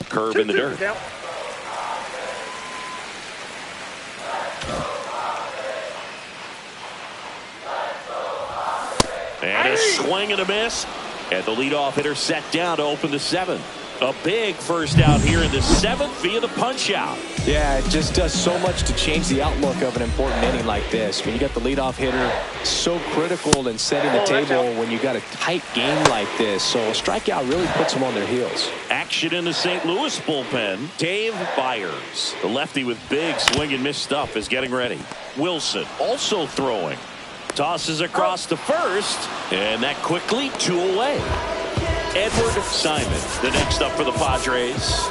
Curve in the dirt. And a swing and a miss. And the leadoff hitter set down to open the 7th. A big first out here in the 7th via the punch out. Yeah, it just does so much to change the outlook of an important inning like this. When you got the leadoff hitter, so critical in setting the table when you got a tight game like this. So a strikeout really puts them on their heels. Action in the St. Louis bullpen. Dave Byers, the lefty with big swing and miss stuff, is getting ready. Wilson also throwing. Tosses across to first, and that quickly 2 away. Edward Simon, the next up for the Padres.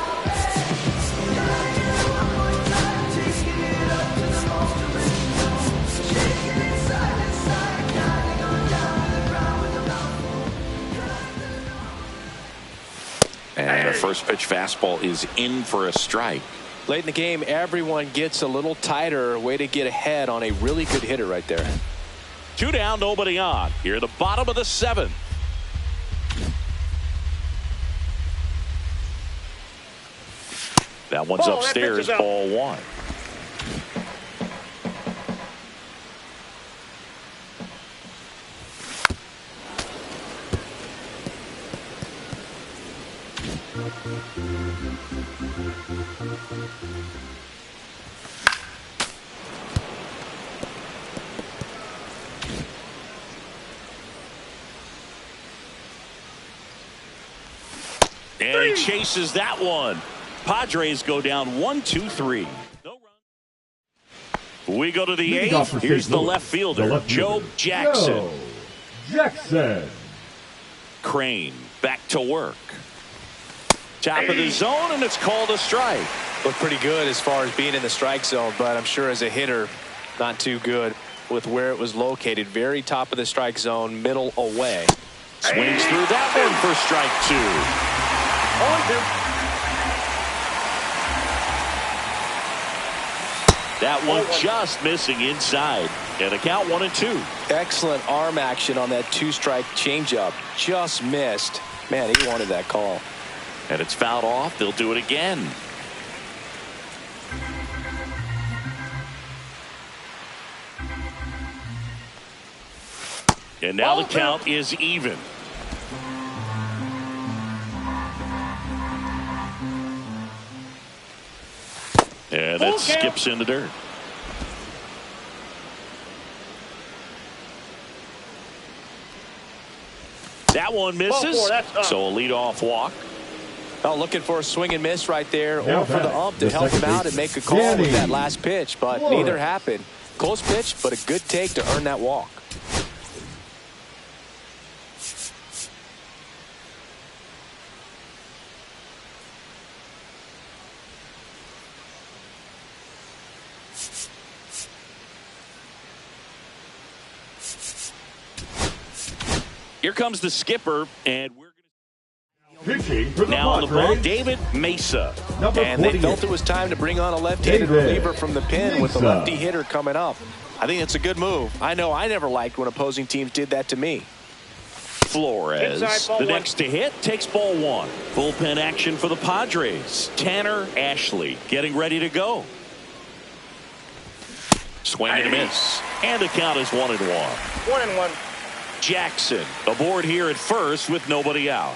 And a first pitch fastball is in for a strike. Late in the game, everyone gets a little tighter. Way to get ahead on a really good hitter right there. 2 down, nobody on. Here at the bottom of the 7th. That one's upstairs, ball 1. And he chases that one. Padres go down 1-2-3. No run. We go to the 8th. Here's the left fielder, Joe Jackson. Crane back to work. Top of the zone, and it's called a strike. Looked pretty good as far as being in the strike zone, but I'm sure as a hitter, not too good with where it was located. Very top of the strike zone, middle away. Swings through that one for strike 2. That one just missing inside. And a count 1-2. Excellent arm action on that 2-strike changeup. Just missed. Man, he wanted that call. And it's fouled off. They'll do it again. And now the count is even. And it skips in the dirt. That one misses. So a leadoff walk. Oh, looking for a swing and miss right there, or for the ump to help him out and make a call with that last pitch, but neither happened. Close pitch, but a good take to earn that walk. Here comes the skipper, and we're Pitching for the now on the ball, Padres, David Mesa. number And they 48. felt it was time to bring on a left-handed David reliever from the pen with a Mesa. lefty hitter coming up. I think it's a good move. I know I never liked when opposing teams did that to me. Flores, Inside, ball the one. next to hit, takes ball one. Bullpen action for the Padres. Tanner Ashley getting ready to go. Swing and a miss. And the count is 1-1. 1-1. Jackson aboard here at first with nobody out.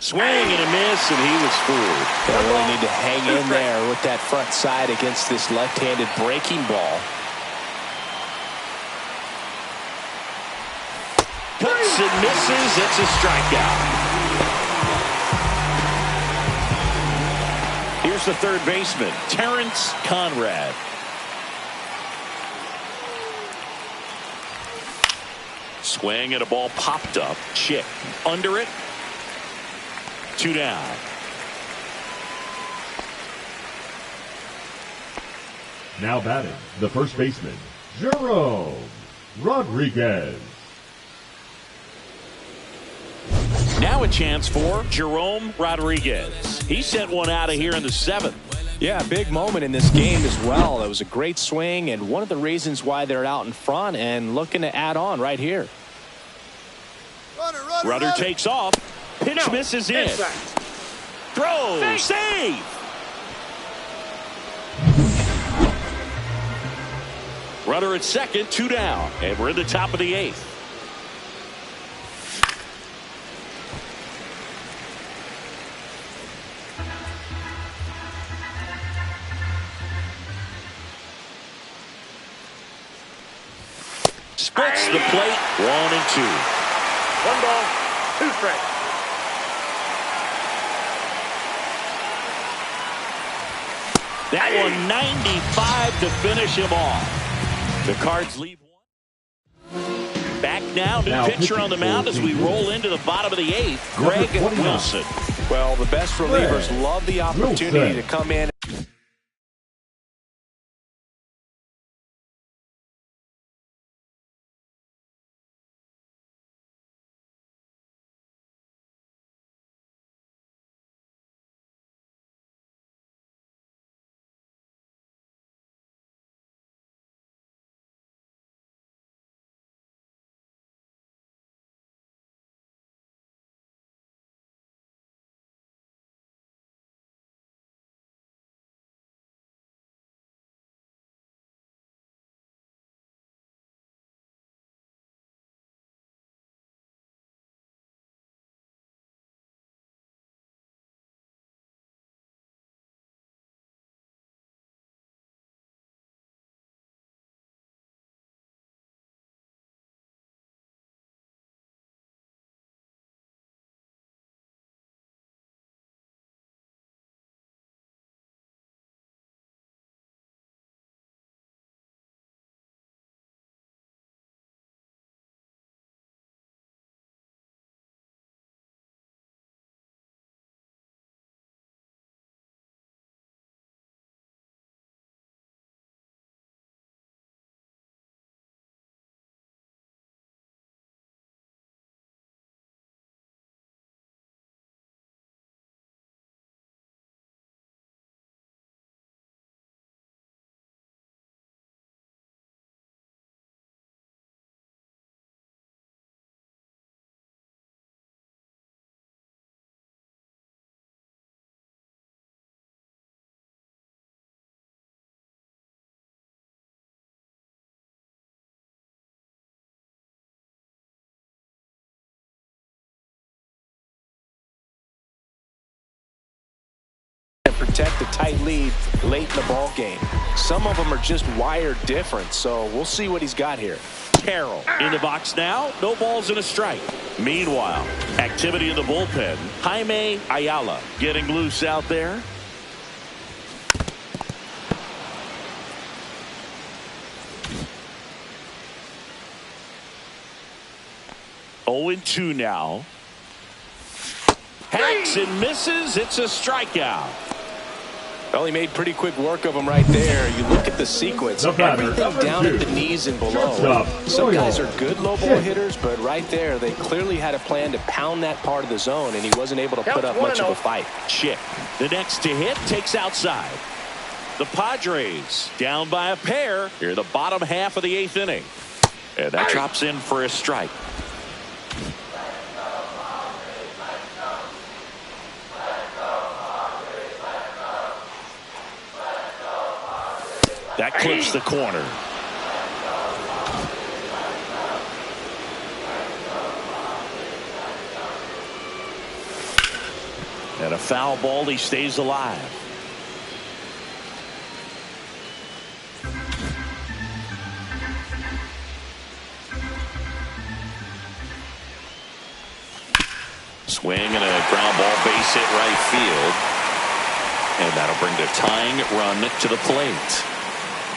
Swing and a miss, and he was fooled. They really need to hang in there with that front side against this left-handed breaking ball. Cuts and misses. It's a strikeout. Here's the third baseman, Terrence Conrad. Swing and a ball popped up. Chick under it. 2 down. Now batting, the first baseman, Jerome Rodriguez. Now a chance for Jerome Rodriguez. He sent one out of here in the 7th. Yeah, big moment in this game as well. It was a great swing and one of the reasons why they're out in front and looking to add on right here. Rudder takes off. Pitch misses in. Inside. Throw. Save. Runner at second, 2 down. And we're in the top of the 8th. Splits the plate, 1-2. 1 ball, 2 strikes. That one 95 to finish him off. The Cards leave one. Back now, new pitcher on the mound as we roll into the bottom of the 8th, Greg Wilson. Well, the best relievers love the opportunity to come in. Protect a tight lead late in the ball game. Some of them are just wired different, so we'll see what he's got here. Carroll in the box now. No balls and a strike. Meanwhile, activity in the bullpen. Jaime Ayala getting loose out there. Oh, 2 now. Hacks and misses. It's a strikeout. Well, he made pretty quick work of him right there. You look at the sequence, everything down at the knees and below. Some guys are good low ball hitters, but right there, they clearly had a plan to pound that part of the zone, and he wasn't able to put up much of a fight. Chick, the next to hit, takes outside. The Padres down by a pair here in the bottom half of the 8th inning. And that drops in for a strike. That clips the corner. And a foul ball, he stays alive. Swing and a ground ball, base hit right field. And that'll bring the tying run to the plate.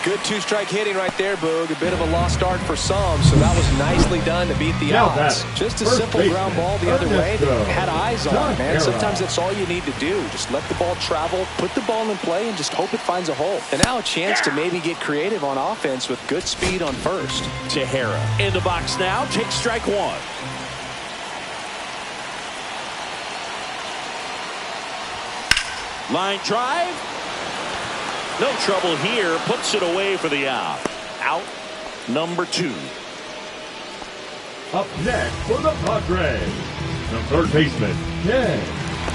Good two-strike hitting right there, Boog. A bit of a lost start for some, so that was nicely done to beat the odds. Just a simple ground ball the other way. They had eyes on it, man. Sometimes that's all you need to do. Just let the ball travel, put the ball in play, and just hope it finds a hole. And now a chance to maybe get creative on offense with good speed on first. Tejera in the box now. Takes strike one. Line drive. No trouble here. Puts it away for the out. Out number 2. Up next for the Padres, the third baseman, Ken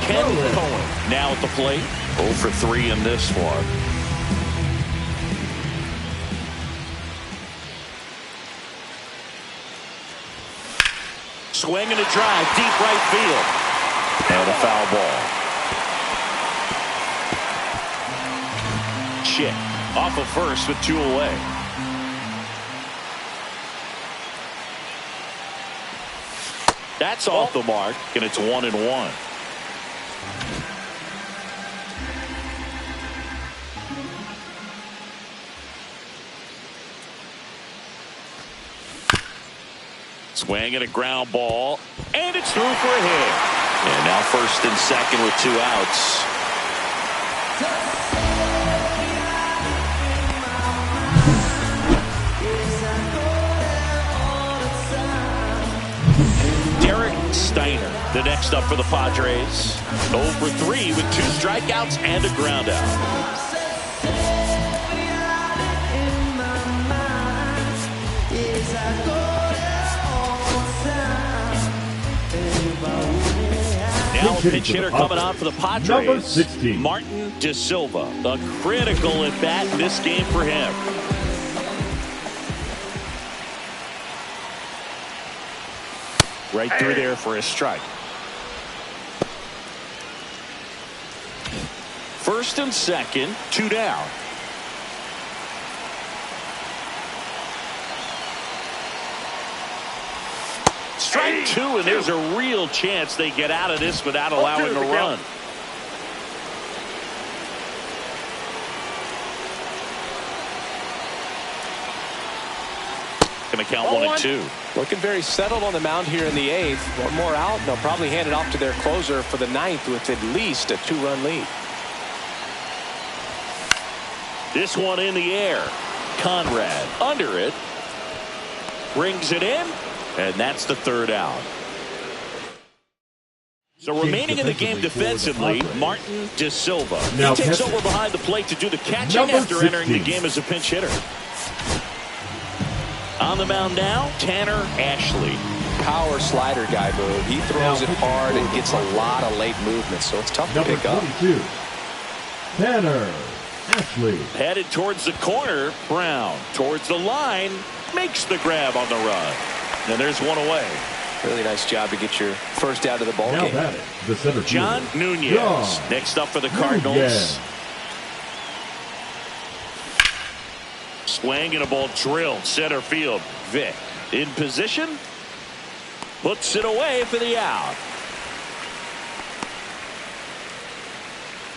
Cohen now at the plate. 0 for 3 in this one. Swing and a drive. Deep right field. And a foul ball. Chick off of first with 2 away. That's off the mark, and it's 1-1. Swing and a ground ball, and it's through for a hit. And now first and second with 2 outs. Steiner, the next up for the Padres. 0 for 3 with 2 strikeouts and a ground out. Now a pinch hitter coming on for the Padres. Number 16. Martin De Silva. A critical at bat in this game for him. Right through there for a strike. First and second, 2 down. Strike 2, and there's a real chance they get out of this without allowing a run. Going to count 1-2. Looking very settled on the mound here in the 8th. One more out, and they'll probably hand it off to their closer for the 9th with at least a 2-run lead. This one in the air. Conrad under it. Brings it in, and that's the 3rd out. So remaining in the game defensively, Martin De Silva. He takes over behind the plate to do the catching after entering the game as a pinch hitter. On the mound now, Tanner Ashley. Power slider guy, Boo. He throws it hard and gets a lot of late movement, so it's tough to pick up. 22, Tanner Ashley. Headed towards the corner. Brown towards the line. Makes the grab on the run. And there's 1 away. Really nice job to get your first out of the ball game. Batting, the center John Nunez. Next up for the Cardinals. Swing and a ball drilled center field. Vic in position. Puts it away for the out.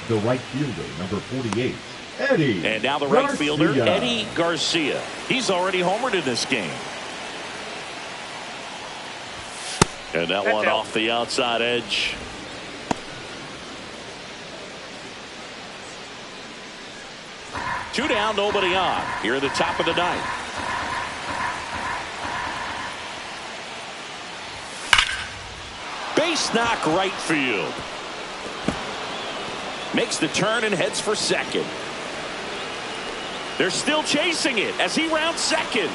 The right fielder, number 48, Eddie. And now the right fielder, Eddie Garcia. He's already homered in this game. And that one off the outside edge. 2 down, nobody on. Here at the top of the ninth. Base knock right field. Makes the turn and heads for second. They're still chasing it as he rounds second.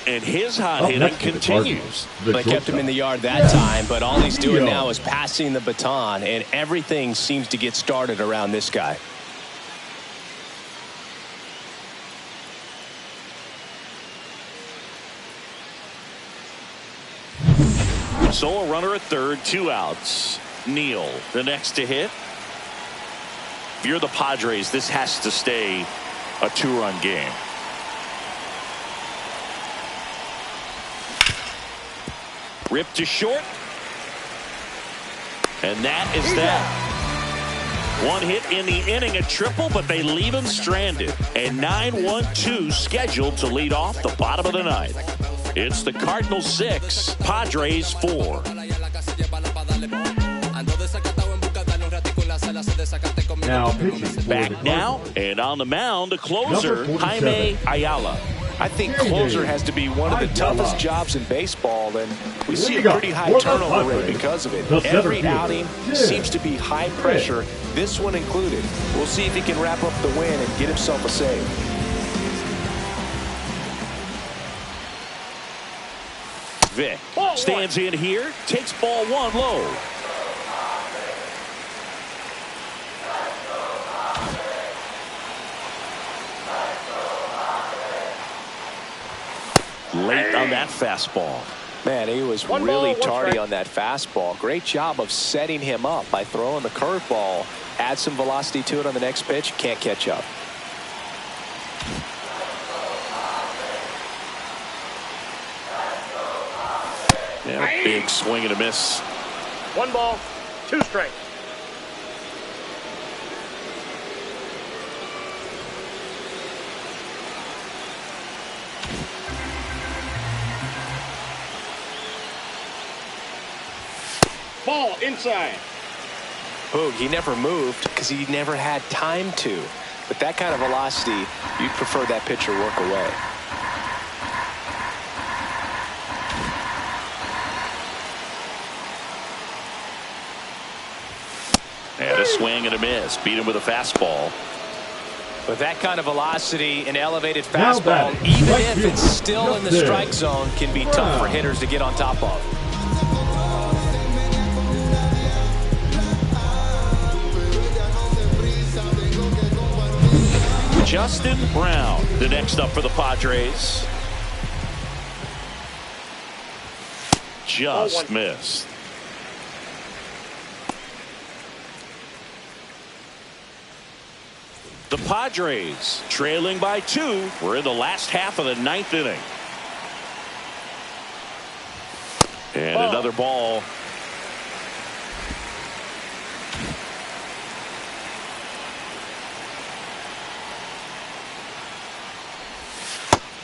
And his hot hitting continues. They kept him in the yard that time, but all he's doing now is passing the baton, and everything seems to get started around this guy. So a runner at third, 2 outs. Neal, the next to hit. If you're the Padres, this has to stay a 2-run game. Ripped to short. And that is that. 1 hit in the inning, a triple, but they leave him stranded. And 9-1-2 scheduled to lead off the bottom of the ninth. It's the Cardinals 6, Padres 4. Now pitching. Back now, and on the mound, the closer, Jaime Ayala. I think closer has to be one of the toughest jobs in baseball, and we see a pretty high turnover rate because of it. Every outing seems to be high pressure, this one included. We'll see if he can wrap up the win and get himself a save. Vic stands in here, takes ball 1 low. Late on that fastball. Man, he was really tardy on that fastball. Great job of setting him up by throwing the curveball. Add some velocity to it on the next pitch. Can't catch up. Yeah, big swing and a miss. 1 ball, 2 strikes. Ball inside. Boog, he never moved because he never had time to. But that kind of velocity, you'd prefer that pitcher work away. And a swing and a miss. Beat him with a fastball. With that kind of velocity, an elevated fastball, even if it's still in the strike zone, can be tough for hitters to get on top of. Justin Brown, the next up for the Padres. Just missed. The Padres trailing by 2. We're in the last half of the 9th inning. And another ball.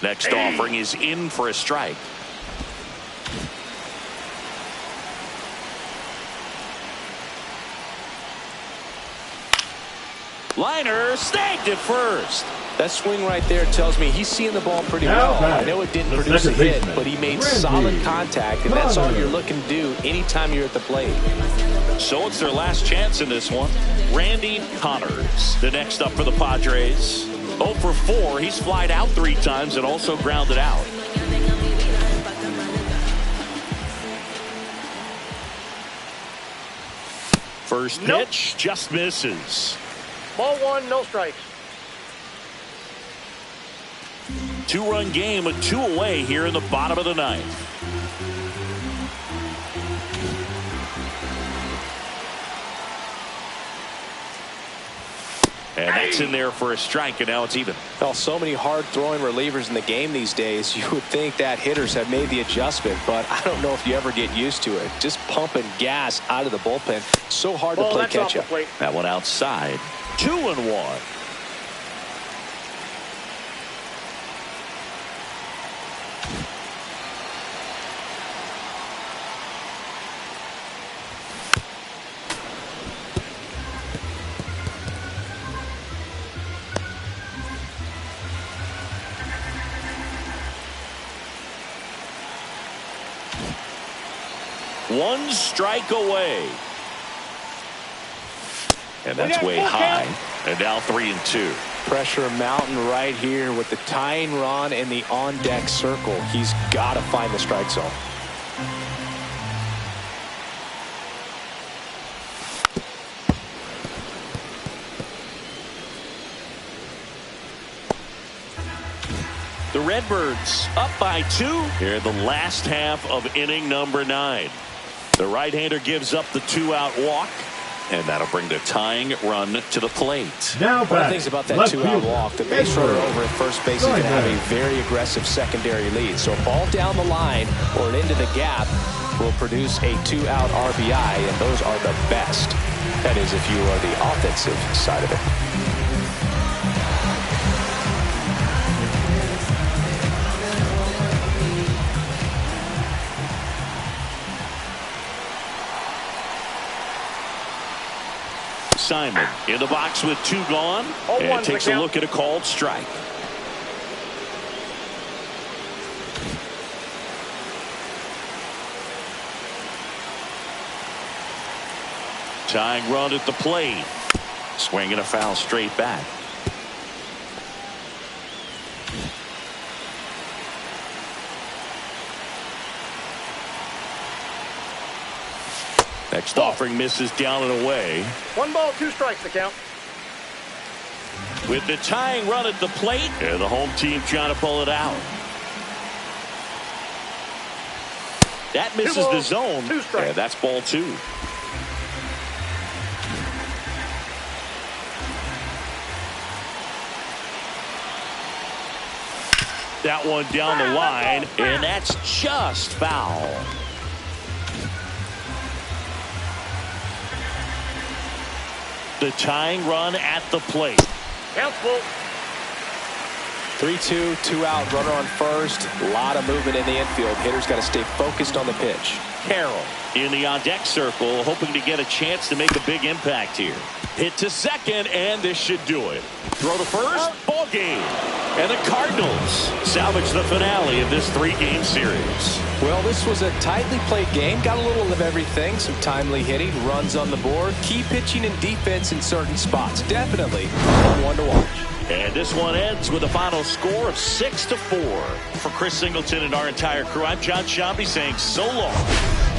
Next offering is in for a strike. Liner snagged at first. That swing right there tells me he's seeing the ball pretty well. I know it didn't produce a hit, but he made solid contact, and that's all you're looking to do anytime you're at the plate. So it's their last chance in this one. Randy Connors, the next up for the Padres. 0 for 4. He's flied out 3 times and also grounded out. First pitch just misses. Ball 1, no strikes. 2-run game with 2 away here in the bottom of the 9th. And that's in there for a strike, and now it's even. Well, so many hard-throwing relievers in the game these days, you would think that hitters have made the adjustment, but I don't know if you ever get used to it. Just pumping gas out of the bullpen. So hard to play catch-up. That one outside. 2-1. One strike away. And that's way high. And now 3-2. Pressure mountain right here with the tying run in the on-deck circle. He's got to find the strike zone. The Redbirds up by 2 here in the last half of inning number 9. The right-hander gives up the 2-out walk, and that'll bring the tying run to the plate. Now one of the things about that 2-out walk, the base runner over at first base is going to have a very aggressive secondary lead. So a ball down the line or into the gap will produce a 2-out RBI, and those are the best. That is if you are the offensive side of it. Simon in the box with 2 gone, and takes a look at a called strike. Tying run at the plate. Swinging a foul straight back. Next offering misses down and away. 1 ball, 2 strikes, the count. With the tying run at the plate, and the home team trying to pull it out. That misses the zone. 2 strikes. And that's ball 2. That one down the line, and that's just foul. The tying run at the plate. Count's full. 3-2, 2-out, runner on first. A lot of movement in the infield. Hitter's got to stay focused on the pitch. Carroll in the on-deck circle, hoping to get a chance to make a big impact here. Hit to second, and this should do it. Throw to first, ball game. And the Cardinals salvage the finale of this 3-game series. Well, this was a tightly played game. Got a little of everything. Some timely hitting, runs on the board, key pitching and defense in certain spots. Definitely one to watch. And this one ends with a final score of 6-4. For Chris Singleton and our entire crew, I'm John Shambi saying so long.